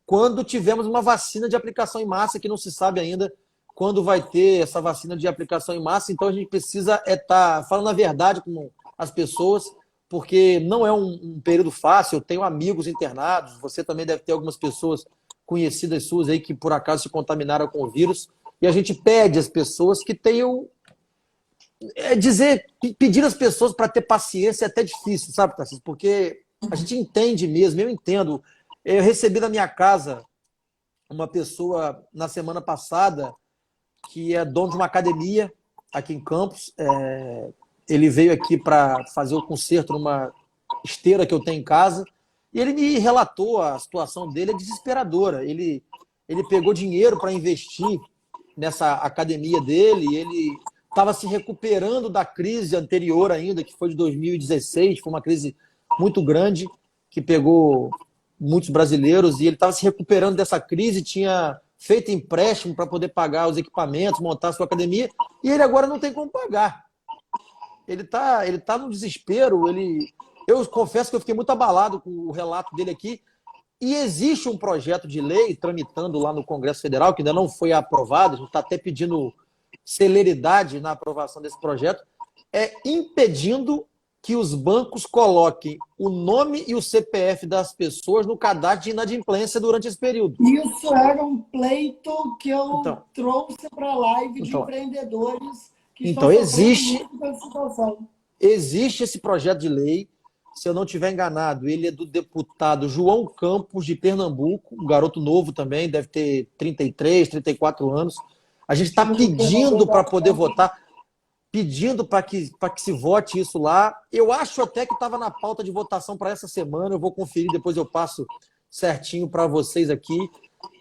quando tivermos uma vacina de aplicação em massa, que não se sabe ainda quando vai ter essa vacina de aplicação em massa. Então a gente precisa estar falando a verdade com as pessoas, porque não é um período fácil. Eu tenho amigos internados, você também deve ter algumas pessoas conhecidas suas aí que por acaso se contaminaram com o vírus, e a gente pede às pessoas que tenham pedir às pessoas para ter paciência é até difícil, sabe, Tarcísio? Porque a gente entende mesmo, eu entendo. Eu recebi na minha casa uma pessoa na semana passada que é dono de uma academia aqui em Campos. Ele veio aqui para fazer o conserto numa esteira que eu tenho em casa e ele me relatou a situação dele é desesperadora. Ele pegou dinheiro para investir nessa academia dele, ele estava se recuperando da crise anterior ainda, que foi de 2016, foi uma crise muito grande, que pegou muitos brasileiros, e ele estava se recuperando dessa crise, tinha feito empréstimo para poder pagar os equipamentos, montar a sua academia, e ele agora não tem como pagar. Ele tá no desespero, eu confesso que eu fiquei muito abalado com o relato dele aqui, e existe um projeto de lei tramitando lá no Congresso Federal, que ainda não foi aprovado, a gente está até pedindo celeridade na aprovação desse projeto, impedindo que os bancos coloquem o nome e o CPF das pessoas no cadastro de inadimplência durante esse período. Isso era um pleito que eu trouxe para a live de empreendedores que estão existe, muito com essa situação. Existe esse projeto de lei, se eu não estiver enganado, ele é do deputado João Campos, de Pernambuco, um garoto novo também, deve ter 33, 34 anos. A gente está pedindo para poder votar, pedindo para que se vote isso lá. Eu acho até que estava na pauta de votação para essa semana, eu vou conferir, depois eu passo certinho para vocês aqui.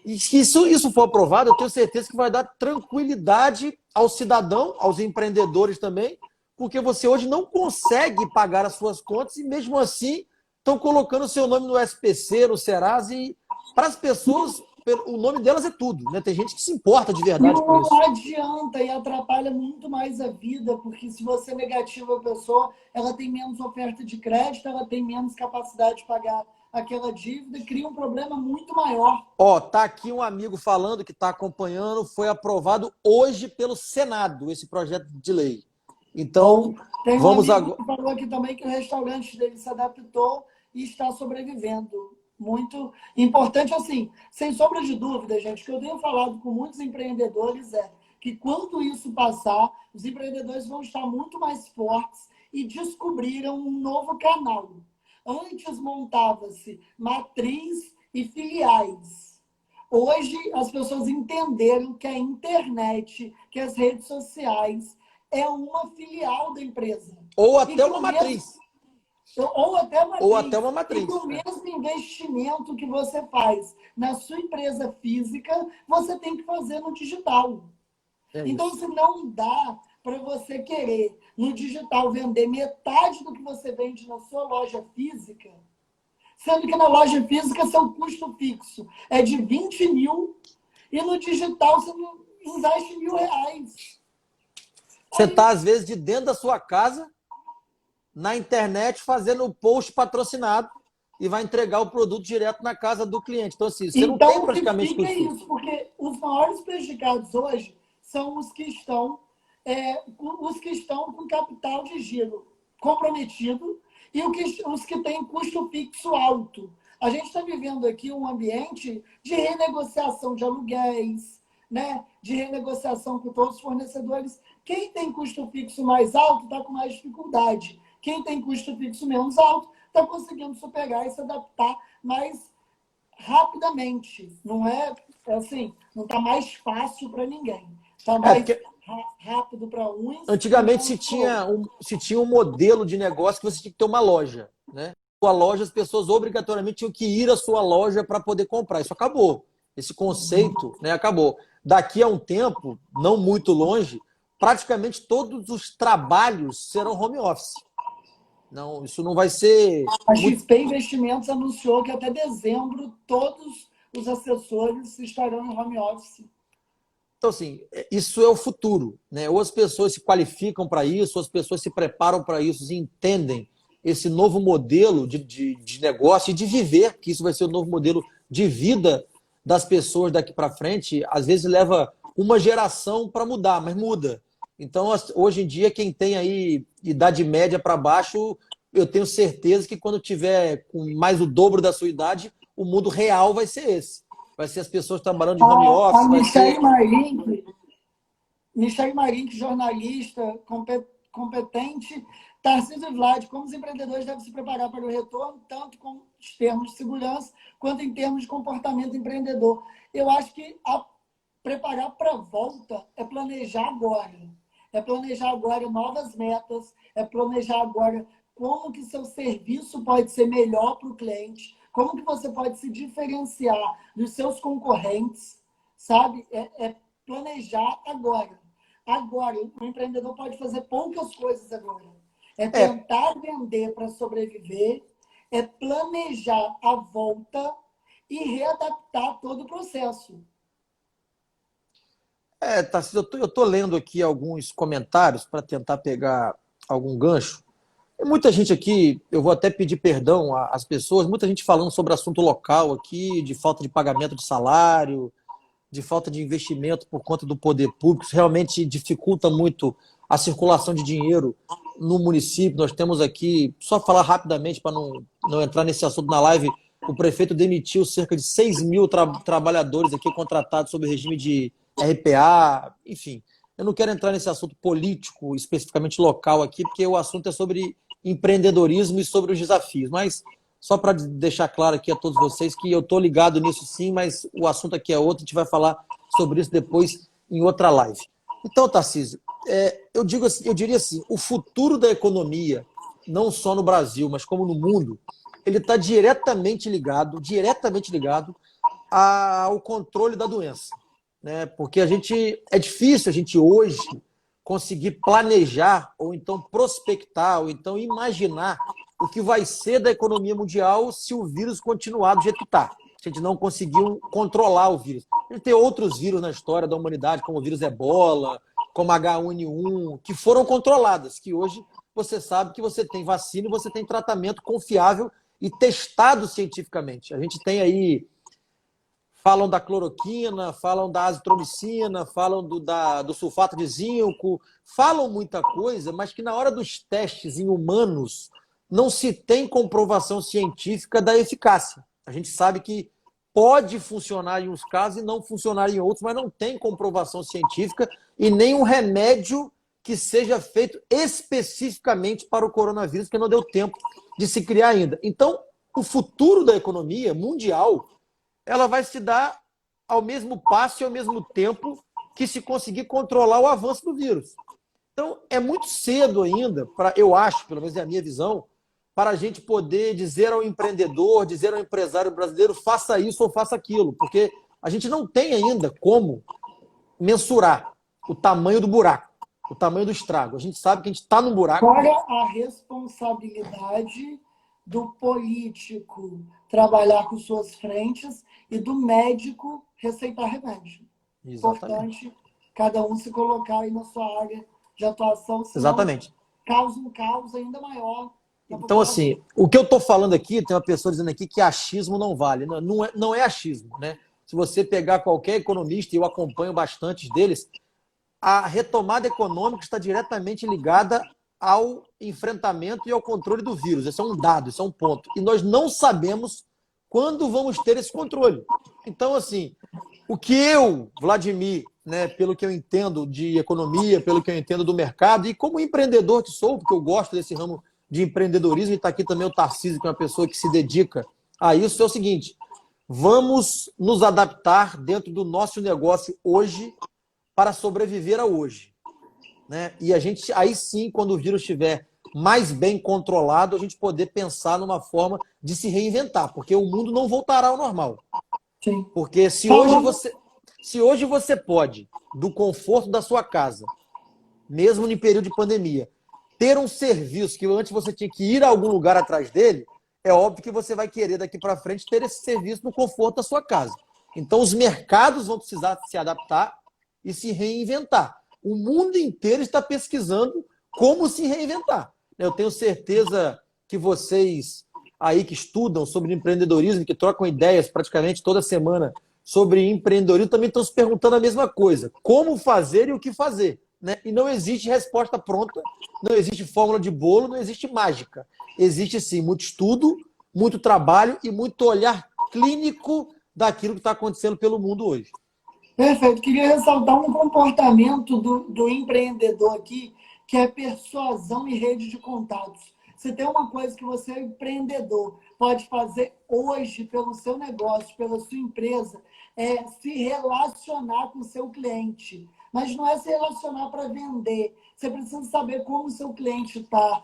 E se isso for aprovado, eu tenho certeza que vai dar tranquilidade ao cidadão, aos empreendedores também, porque você hoje não consegue pagar as suas contas e mesmo assim estão colocando o seu nome no SPC, no Serasa, e para as pessoas o nome delas é tudo, né? Tem gente que se importa de verdade com isso. Não adianta e atrapalha muito mais a vida, porque se você negativa a pessoa, ela tem menos oferta de crédito, ela tem menos capacidade de pagar aquela dívida, cria um problema muito maior. Tá aqui um amigo falando que está acompanhando, foi aprovado hoje pelo Senado esse projeto de lei. Então, tem vamos agora. Que falou aqui também que o restaurante dele se adaptou e está sobrevivendo. Muito importante, assim, sem sombra de dúvida, gente, que eu tenho falado com muitos empreendedores que quando isso passar, os empreendedores vão estar muito mais fortes e descobriram um novo canal. Antes montava-se matriz e filiais. Hoje as pessoas entenderam que a internet, que as redes sociais é uma filial da empresa. Ou até uma matriz. Ou até uma matriz. E o mesmo investimento que você faz na sua empresa física, você tem que fazer no digital. Então, se não dá para você querer, no digital, vender metade do que você vende na sua loja física, sendo que na loja física seu custo fixo é de 20 mil e no digital você não investe R$1.000. Você está, às vezes, de dentro da sua casa, na internet, fazendo o post patrocinado e vai entregar o produto direto na casa do cliente. Então, assim, você não tem praticamente custo. Isso, porque os maiores prejudicados hoje são os que estão com capital de giro comprometido e os que têm custo fixo alto. A gente está vivendo aqui um ambiente de renegociação de aluguéis, né? De renegociação com todos os fornecedores. Quem tem custo fixo mais alto está com mais dificuldade. Quem tem custo fixo menos alto está conseguindo superar e se adaptar mais rapidamente. Não é assim, não está mais fácil para ninguém. Está mais rápido para uns. Antigamente se tinha um modelo de negócio que você tinha que ter uma loja, né? A loja, as pessoas obrigatoriamente tinham que ir à sua loja para poder comprar. Isso acabou. Esse conceito, né, acabou. Daqui a um tempo, não muito longe, praticamente todos os trabalhos serão home office. Não, isso não vai ser... A XP Investimentos anunciou que até dezembro todos os assessores estarão em home office. Então, assim, isso é o futuro, né? Ou as pessoas se qualificam para isso, ou as pessoas se preparam para isso e entendem esse novo modelo de negócio e de viver, que isso vai ser o novo modelo de vida das pessoas daqui para frente. Às vezes leva uma geração para mudar, mas muda. Então, hoje em dia, quem tem aí idade média para baixo, eu tenho certeza que quando tiver com mais o dobro da sua idade, o mundo real vai ser esse. Vai ser as pessoas trabalhando de home A office, vai ser... Michele Marink, jornalista competente. Tarcísio e Vlad, como os empreendedores devem se preparar para o retorno, tanto com os termos de segurança, quanto em termos de comportamento empreendedor. Eu acho que preparar para a volta é planejar agora. É planejar agora novas metas, é planejar agora como que seu serviço pode ser melhor para o cliente, como que você pode se diferenciar dos seus concorrentes, sabe? É planejar agora. Agora, o empreendedor pode fazer poucas coisas agora. É tentar vender para sobreviver, é planejar a volta e readaptar todo o processo. Tarcísio, eu tô lendo aqui alguns comentários para tentar pegar algum gancho. Tem muita gente aqui, eu vou até pedir perdão às pessoas, muita gente falando sobre assunto local aqui, de falta de pagamento de salário, de falta de investimento por conta do poder público. Isso realmente dificulta muito a circulação de dinheiro no município. Nós temos aqui, só falar rapidamente para não entrar nesse assunto na live, o prefeito demitiu cerca de 6 mil trabalhadores aqui contratados sob o regime de RPA, enfim. Eu não quero entrar nesse assunto político, especificamente local aqui, porque o assunto é sobre empreendedorismo e sobre os desafios. Mas só para deixar claro aqui a todos vocês que eu estou ligado nisso sim, mas o assunto aqui é outro, a gente vai falar sobre isso depois em outra live. Então, Tarcísio, eu diria assim, o futuro da economia, não só no Brasil, mas como no mundo, ele está diretamente ligado ao controle da doença, né? Porque é difícil a gente hoje conseguir planejar, ou então prospectar, ou então imaginar o que vai ser da economia mundial se o vírus continuar do jeito que está. A gente não conseguiu controlar o vírus. A gente tem outros vírus na história da humanidade, como o vírus Ebola, como H1N1, que foram controladas, que hoje você sabe que você tem vacina e você tem tratamento confiável e testado cientificamente. A gente tem aí, falam da cloroquina, falam da azitromicina, falam do sulfato de zinco, falam muita coisa, mas que na hora dos testes em humanos não se tem comprovação científica da eficácia. A gente sabe que pode funcionar em uns casos e não funcionar em outros, mas não tem comprovação científica e nem um remédio que seja feito especificamente para o coronavírus, que não deu tempo de se criar ainda. Então, o futuro da economia mundial, ela vai se dar ao mesmo passo e ao mesmo tempo que se conseguir controlar o avanço do vírus. Então, é muito cedo ainda, eu acho, pelo menos é a minha visão, para a gente poder dizer ao empreendedor, dizer ao empresário brasileiro, faça isso ou faça aquilo, porque a gente não tem ainda como mensurar o tamanho do buraco, o tamanho do estrago. A gente sabe que a gente está no buraco. Qual é a responsabilidade do político trabalhar com suas frentes e do médico receitar remédio? Exatamente. Importante cada um se colocar aí na sua área de atuação, senão Exatamente. causa um caos ainda maior. Então, assim, o que eu estou falando aqui, tem uma pessoa dizendo aqui que achismo não vale. Não é achismo, né? Se você pegar qualquer economista, e eu acompanho bastante deles, a retomada econômica está diretamente ligada ao enfrentamento e ao controle do vírus. Esse é um dado, esse é um ponto. E nós não sabemos quando vamos ter esse controle. Então, assim, o que eu, Vladimir, né, pelo que eu entendo de economia, pelo que eu entendo do mercado, e como empreendedor que sou, porque eu gosto desse ramo de empreendedorismo, e está aqui também o Tarcísio, que é uma pessoa que se dedica a isso, é o seguinte: vamos nos adaptar dentro do nosso negócio hoje para sobreviver a hoje, né? E a gente, aí sim, quando o vírus estiver mais bem controlado, a gente poder pensar numa forma de se reinventar, porque o mundo não voltará ao normal. Sim. Porque se hoje você pode, do conforto da sua casa, mesmo em período de pandemia, ter um serviço que antes você tinha que ir a algum lugar atrás dele, é óbvio que você vai querer daqui para frente ter esse serviço no conforto da sua casa. Então os mercados vão precisar se adaptar e se reinventar. O mundo inteiro está pesquisando como se reinventar. Eu tenho certeza que vocês aí que estudam sobre empreendedorismo, que trocam ideias praticamente toda semana sobre empreendedorismo também estão se perguntando a mesma coisa. Como fazer e o que fazer, né? E não existe resposta pronta, não existe fórmula de bolo, não existe mágica. Existe, sim, muito estudo, muito trabalho e muito olhar clínico daquilo que está acontecendo pelo mundo hoje. Perfeito. Queria ressaltar um comportamento do empreendedor aqui, que é persuasão e rede de contatos. Se tem uma coisa que você, empreendedor, pode fazer hoje pelo seu negócio, pela sua empresa, é se relacionar com o seu cliente. Mas não é se relacionar para vender. Você precisa saber como o seu cliente está,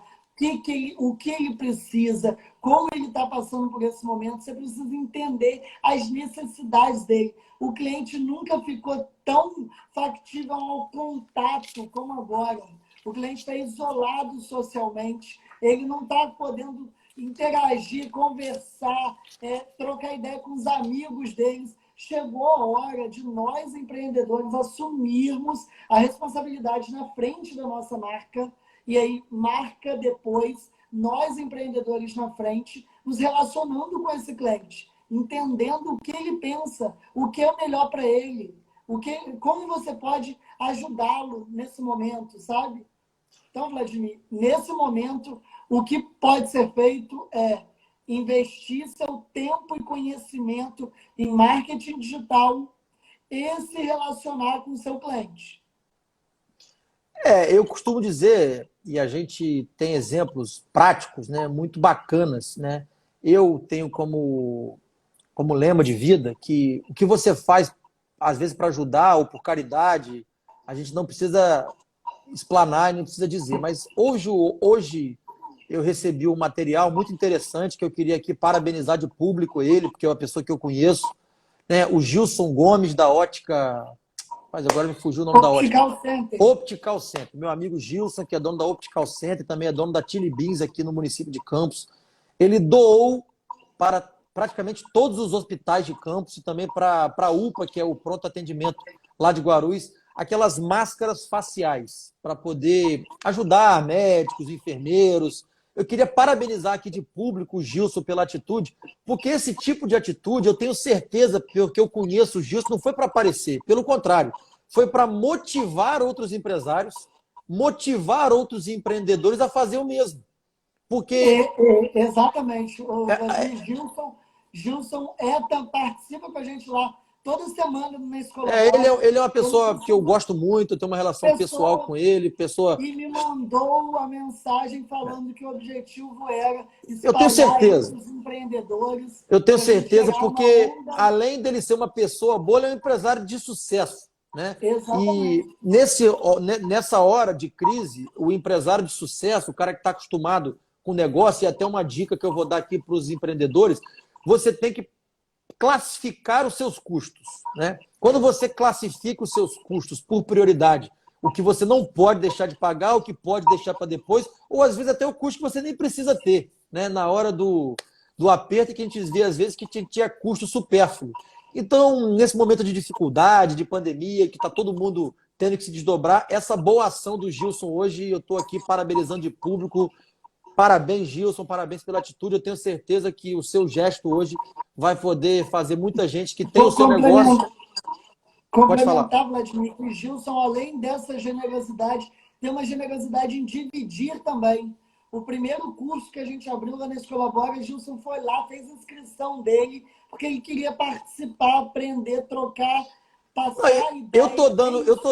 o que ele precisa, como ele está passando por esse momento. Você precisa entender as necessidades dele. O cliente nunca ficou tão factível ao contato como agora. O cliente está isolado socialmente, ele não está podendo interagir, conversar, trocar ideia com os amigos deles. Chegou a hora de nós, empreendedores, assumirmos a responsabilidade na frente da nossa marca, e aí marca depois, nós, empreendedores, na frente, nos relacionando com esse cliente, entendendo o que ele pensa, o que é melhor para ele, como você pode ajudá-lo nesse momento, sabe? Então, Vladimir, nesse momento, o que pode ser feito é investir seu tempo e conhecimento em marketing digital e se relacionar com o seu cliente. Eu costumo dizer, e a gente tem exemplos práticos, né, muito bacanas, né? Eu tenho como lema de vida que o que você faz, às vezes, para ajudar ou por caridade, a gente não precisa explanar e não precisa dizer. Mas hoje eu recebi um material muito interessante que eu queria aqui parabenizar de público ele, porque é uma pessoa que eu conheço, né? O Gilson Gomes, da Ótica. Mas agora me fugiu o nome da ótica. Optical Center. Optical Center. Meu amigo Gilson, que é dono da Optical Center, também é dono da Chili Beans aqui no município de Campos. Ele doou para praticamente todos os hospitais de Campos e também para a UPA, que é o pronto atendimento lá de Guarulhos, aquelas máscaras faciais para poder ajudar médicos, enfermeiros. Eu queria parabenizar aqui de público o Gilson pela atitude, porque esse tipo de atitude, eu tenho certeza, porque eu conheço o Gilson, não foi para aparecer, pelo contrário, foi para motivar outros empresários, motivar outros empreendedores a fazer o mesmo. Porque Exatamente. O Vladimir Gilson participa com a gente lá toda semana na escola. Ele é uma pessoa que eu gosto muito, eu tenho uma relação pessoal com ele, pessoa. E me mandou a mensagem falando que o objetivo era Eu tenho espalhar certeza. entre os empreendedores. Eu tenho certeza, gerar porque uma onda. além dele ser uma pessoa boa, ele é um empresário de sucesso. Né? Exatamente. E nessa hora de crise, o empresário de sucesso, o cara que está acostumado com o negócio, e até uma dica que eu vou dar aqui para os empreendedores, você tem que classificar os seus custos. Né? Quando você classifica os seus custos por prioridade, o que você não pode deixar de pagar, o que pode deixar para depois, ou às vezes até o custo que você nem precisa ter, né? Na hora do aperto, que a gente vê às vezes que tinha custo supérfluo. Então, nesse momento de dificuldade, de pandemia, que está todo mundo tendo que se desdobrar, essa boa ação do Gilson hoje, eu estou aqui parabenizando de público. Parabéns, Gilson, parabéns pela atitude. Eu tenho certeza que o seu gesto hoje vai poder fazer muita gente que tem o seu negócio. Pode falar. Complementar, Vladimir, que o Gilson, além dessa generosidade, tem uma generosidade em dividir também. O primeiro curso que a gente abriu lá na Escola Bora, Gilson foi lá, fez a inscrição dele, porque ele queria participar, aprender, trocar, passar eu tô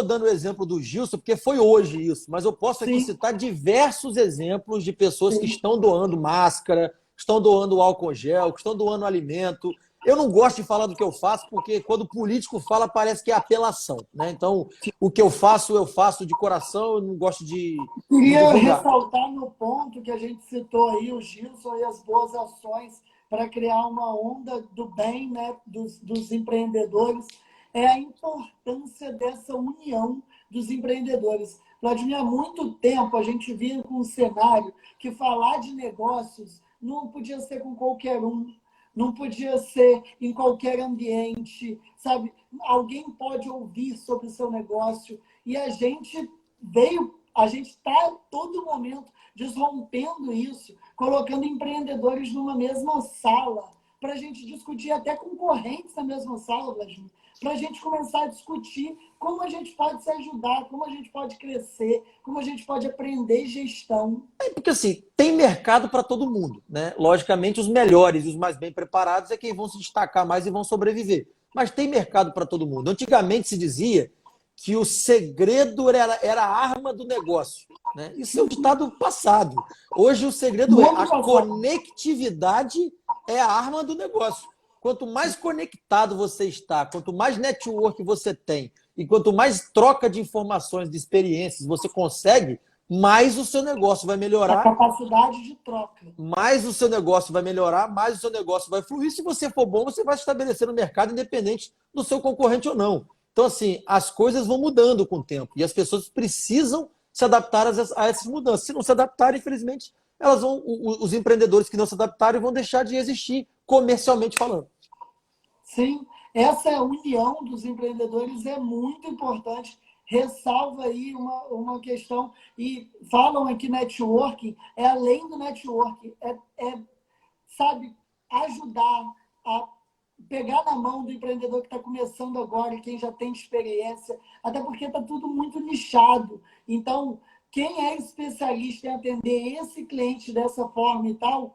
dando o exemplo do Gilson, porque foi hoje isso, mas eu posso aqui Sim. citar diversos exemplos de pessoas Sim. que estão doando máscara, estão doando álcool gel, que estão doando alimento. Eu não gosto de falar do que eu faço, porque quando o político fala, parece que é apelação. Né? Então, o que eu faço de coração, eu não gosto de Queria divulgar. ressaltar no ponto que a gente citou aí, o Gilson e as boas ações para criar uma onda do bem, né, dos empreendedores, é a importância dessa união dos empreendedores. Vladimir, há muito tempo a gente vinha com um cenário que falar de negócios não podia ser com qualquer um, não podia ser em qualquer ambiente, sabe? Alguém pode ouvir sobre o seu negócio e a gente está a todo momento desrompendo isso, colocando empreendedores numa mesma sala, para a gente discutir até concorrentes na mesma sala, Vladimir, para a gente começar a discutir como a gente pode se ajudar, como a gente pode crescer, como a gente pode aprender gestão. Porque assim, tem mercado para todo mundo, né? Logicamente, os melhores e os mais bem preparados é quem vão se destacar mais e vão sobreviver. Mas tem mercado para todo mundo. Antigamente se dizia que o segredo era a arma do negócio, né? Isso é um ditado passado. Hoje o segredo é a conectividade é a arma do negócio. Quanto mais conectado você está, quanto mais network você tem e quanto mais troca de informações, de experiências você consegue, mais o seu negócio vai melhorar. A capacidade de troca. Mais o seu negócio vai melhorar, mais o seu negócio vai fluir. Se você for bom, você vai se estabelecer no mercado independente do seu concorrente ou não. Então, assim, as coisas vão mudando com o tempo e as pessoas precisam se adaptar a essas mudanças. Se não se adaptarem, infelizmente, os empreendedores que não se adaptarem vão deixar de existir comercialmente falando. Sim, essa união dos empreendedores é muito importante. Ressalva aí uma questão, e falam aqui networking, é além do networking, sabe, ajudar a pegar na mão do empreendedor que está começando agora, quem já tem experiência, até porque está tudo muito nichado. Então, quem é especialista em atender esse cliente dessa forma e tal,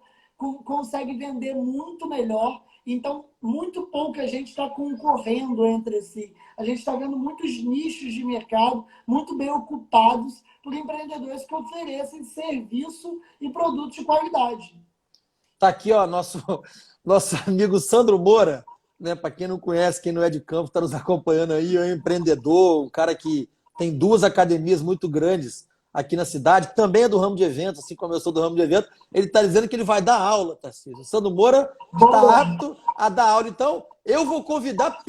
consegue vender muito melhor. Então, muito pouca gente está concorrendo entre si. A gente está vendo muitos nichos de mercado muito bem ocupados por empreendedores que oferecem serviço e produtos de qualidade. Está aqui, ó, nosso amigo Sandro Moura, né? Para quem não conhece, quem não é de campo, está nos acompanhando aí, é um empreendedor, um cara que tem 2 academias muito grandes aqui na cidade, também é do ramo de eventos, assim como eu sou do ramo de eventos. Ele está dizendo que ele vai dar aula, Tarcísio. O Sandro Moura está apto a dar aula. Então, eu vou convidar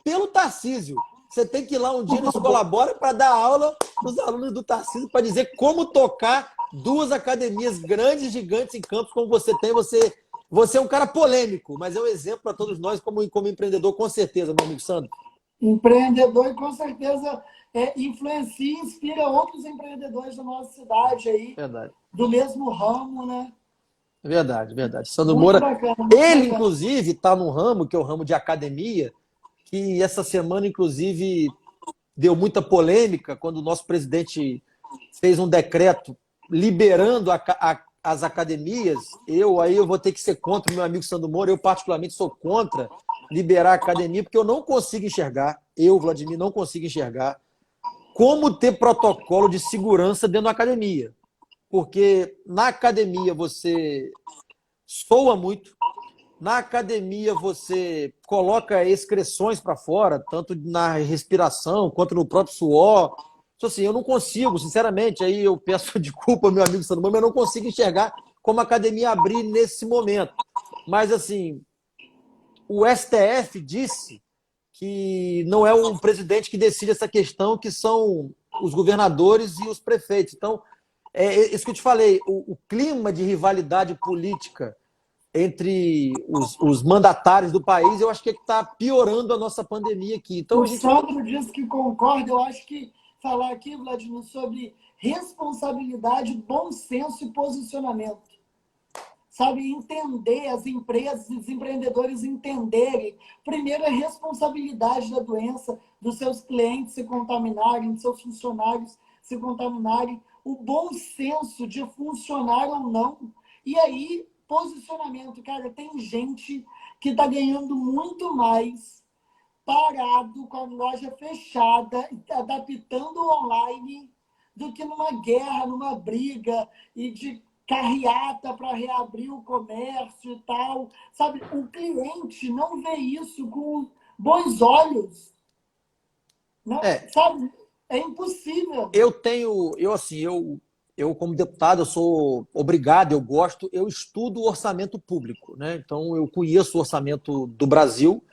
pelo Tarcísio. Você tem que ir lá um dia no Escolabora para dar aula para os alunos do Tarcísio, para dizer como tocar 2 academias grandes, gigantes em Campos, como você tem. Você é um cara polêmico, mas é um exemplo para todos nós como empreendedor, com certeza, meu amigo Sandro. Empreendedor e com certeza influencia e inspira outros empreendedores da nossa cidade aí, verdade, do mesmo ramo, né? Verdade, verdade. Sandro Muito Moura, bacana, ele, bacana. inclusive, está num ramo, que é o ramo de academia, que essa semana, inclusive, deu muita polêmica quando o nosso presidente fez um decreto liberando as academias. Eu vou ter que ser contra o meu amigo Sandro Moura. Eu, particularmente, sou contra liberar a academia, porque eu não consigo enxergar, Vladimir, não consigo enxergar como ter protocolo de segurança dentro da academia. Porque na academia você soa muito, na academia você coloca excreções para fora, tanto na respiração quanto no próprio suor. Então, assim, eu não consigo, sinceramente, aí eu peço desculpa ao meu amigo Sandro, mas eu não consigo enxergar como a academia abrir nesse momento. Mas, assim, o STF disse que não é o presidente que decide essa questão, que são os governadores e os prefeitos. Então, é isso que eu te falei, o clima de rivalidade política entre os mandatários do país, eu acho que está piorando a nossa pandemia aqui. Então, O Sandro disse que concorda. Eu acho que falar aqui, Vladimir, sobre responsabilidade, bom senso e posicionamento. Sabe, entender as empresas e os empreendedores entenderem, primeiro, a responsabilidade da doença, dos seus clientes se contaminarem, dos seus funcionários se contaminarem, o bom senso de funcionar ou não. E aí, posicionamento. Cara, tem gente que está ganhando muito mais parado, com a loja fechada, adaptando online, do que numa guerra, numa briga e de carreata para reabrir o comércio e tal. Sabe, o cliente não vê isso com bons olhos. Não, sabe, é impossível. Eu como deputado, eu sou obrigado, eu gosto, eu estudo o orçamento público, né? Então eu conheço o orçamento do Brasil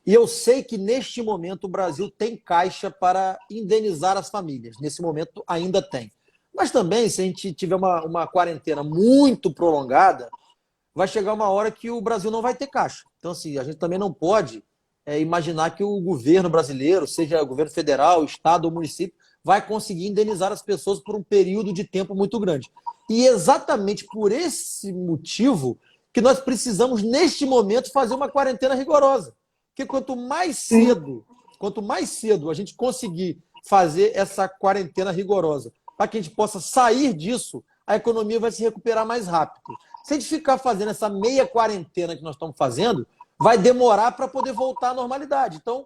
e eu sei que neste momento o Brasil tem caixa para indenizar as famílias. Nesse momento ainda tem. Mas também, se a gente tiver uma quarentena muito prolongada, vai chegar uma hora que o Brasil não vai ter caixa. Então, assim, a gente também não pode imaginar que o governo brasileiro, seja o governo federal, estado ou município, vai conseguir indenizar as pessoas por um período de tempo muito grande. E exatamente por esse motivo que nós precisamos, neste momento, fazer uma quarentena rigorosa. Porque quanto mais cedo a gente conseguir fazer essa quarentena rigorosa, para que a gente possa sair disso, a economia vai se recuperar mais rápido. Se a gente ficar fazendo essa meia quarentena que nós estamos fazendo, vai demorar para poder voltar à normalidade. Então,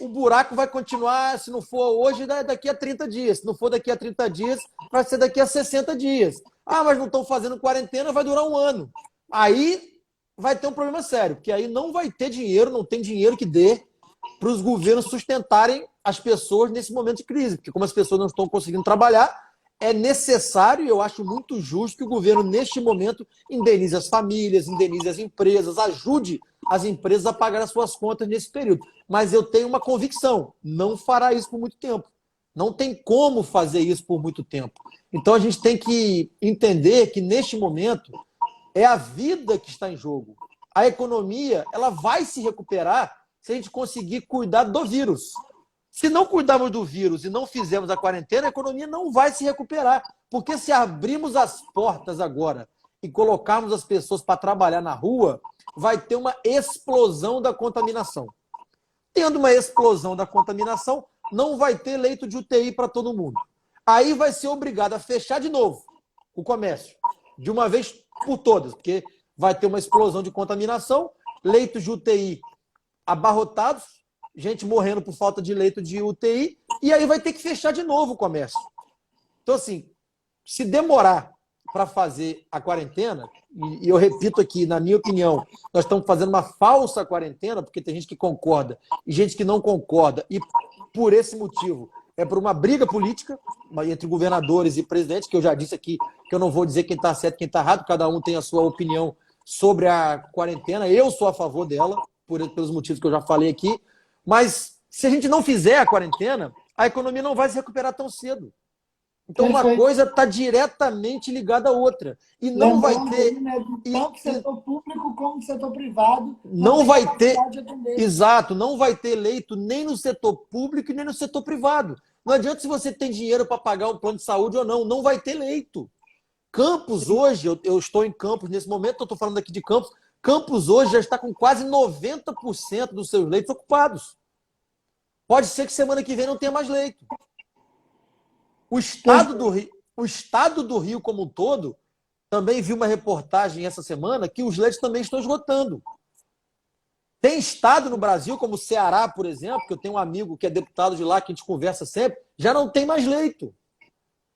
o buraco vai continuar, se não for hoje, daqui a 30 dias. Se não for daqui a 30 dias, vai ser daqui a 60 dias. Ah, mas não estão fazendo quarentena, vai durar um ano. Aí vai ter um problema sério, porque aí não vai ter dinheiro, não tem dinheiro que dê para os governos sustentarem as pessoas nesse momento de crise. Porque como as pessoas não estão conseguindo trabalhar, é necessário, e eu acho muito justo, que o governo, neste momento, indenize as famílias, indenize as empresas, ajude as empresas a pagar as suas contas nesse período. Mas eu tenho uma convicção, não fará isso por muito tempo. Não tem como fazer isso por muito tempo. Então a gente tem que entender que, neste momento, é a vida que está em jogo. A economia, ela vai se recuperar se a gente conseguir cuidar do vírus. Se não cuidarmos do vírus e não fizermos a quarentena, a economia não vai se recuperar. Porque se abrirmos as portas agora e colocarmos as pessoas para trabalhar na rua, vai ter uma explosão da contaminação. Tendo uma explosão da contaminação, não vai ter leito de UTI para todo mundo. Aí vai ser obrigado a fechar de novo o comércio, de uma vez por todas, porque vai ter uma explosão de contaminação, leitos de UTI abarrotados, gente morrendo por falta de leito de UTI, e aí vai ter que fechar de novo o comércio. Então, assim, se demorar para fazer a quarentena, e eu repito aqui, na minha opinião, nós estamos fazendo uma falsa quarentena, porque tem gente que concorda e gente que não concorda, e por esse motivo é por uma briga política entre governadores e presidentes, que eu já disse aqui, que eu não vou dizer quem está certo e quem está errado, cada um tem a sua opinião sobre a quarentena, eu sou a favor dela, pelos motivos que eu já falei aqui, mas se a gente não fizer a quarentena, a economia não vai se recuperar tão cedo. Então, uma coisa está diretamente ligada à outra. E não vai ter. Né, tanto setor público como do setor privado. Não vai ter. Exato, não vai ter leito nem no setor público e nem no setor privado. Não adianta se você tem dinheiro para pagar um plano de saúde ou não. Não vai ter leito. Campos hoje, eu estou em Campos nesse momento, eu estou falando aqui de Campos. Campos hoje já está com quase 90% dos seus leitos ocupados. Pode ser que semana que vem não tenha mais leito. O estado do Rio como um todo, também vi uma reportagem essa semana que os leitos também estão esgotando. Tem estado no Brasil, como o Ceará, por exemplo, que eu tenho um amigo que é deputado de lá, que a gente conversa sempre, já não tem mais leito.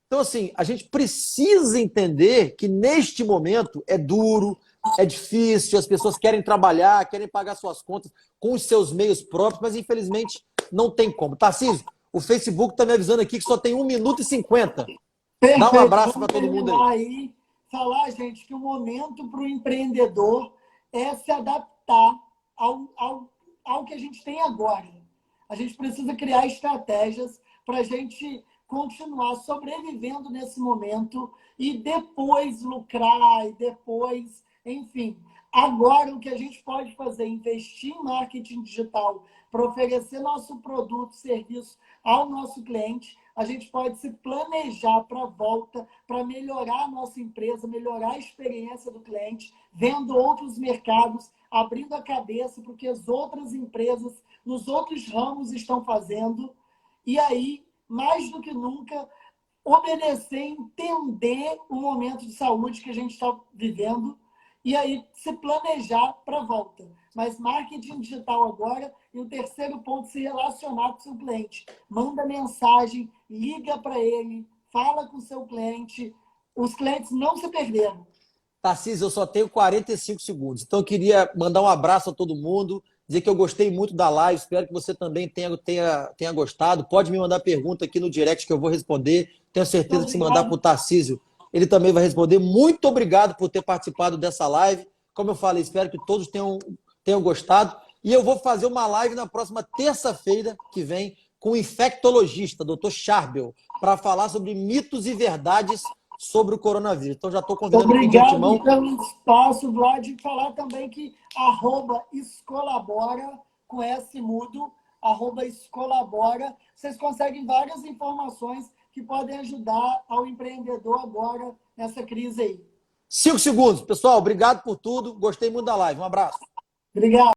Então, assim, a gente precisa entender que neste momento é duro, é difícil, as pessoas querem trabalhar, querem pagar suas contas com os seus meios próprios, mas infelizmente não tem como. Tarcísio, o Facebook está me avisando aqui que só tem 1 minuto e 50. Perfeito. Dá um abraço para todo mundo aí. Falar, gente, que o momento para o empreendedor é se adaptar ao que a gente tem agora. A gente precisa criar estratégias para a gente continuar sobrevivendo nesse momento e depois lucrar, e depois, enfim. Agora, o que a gente pode fazer é investir em marketing digital para oferecer nosso produto, serviço ao nosso cliente. A gente pode se planejar para a volta, para melhorar a nossa empresa, melhorar a experiência do cliente, vendo outros mercados, abrindo a cabeça para o que as outras empresas nos outros ramos estão fazendo. E aí, mais do que nunca, obedecer, entender o momento de saúde que a gente está vivendo e aí se planejar para a volta. Mas marketing digital agora, e o terceiro ponto, se relacionar com o seu cliente. Manda mensagem, liga para ele, fala com o seu cliente. Os clientes não se perderam. Tarcísio, eu só tenho 45 segundos. Então, eu queria mandar um abraço a todo mundo, dizer que eu gostei muito da live, espero que você também tenha gostado. Pode me mandar pergunta aqui no direct que eu vou responder. Tenho certeza que se mandar para o Tarcísio, ele também vai responder. Muito obrigado por ter participado dessa live. Como eu falei, espero que todos tenham gostado. E eu vou fazer uma live na próxima terça-feira que vem com o infectologista, Dr. Charbel, para falar sobre mitos e verdades sobre o coronavírus. Então, já estou convidando aqui de antemão. Obrigado pelo espaço, Vlad, e falar também que @escolabora, com S mudo, @escolabora, vocês conseguem várias informações que podem ajudar ao empreendedor agora nessa crise aí. 5 segundos. Pessoal, obrigado por tudo. Gostei muito da live. Um abraço. Obrigado.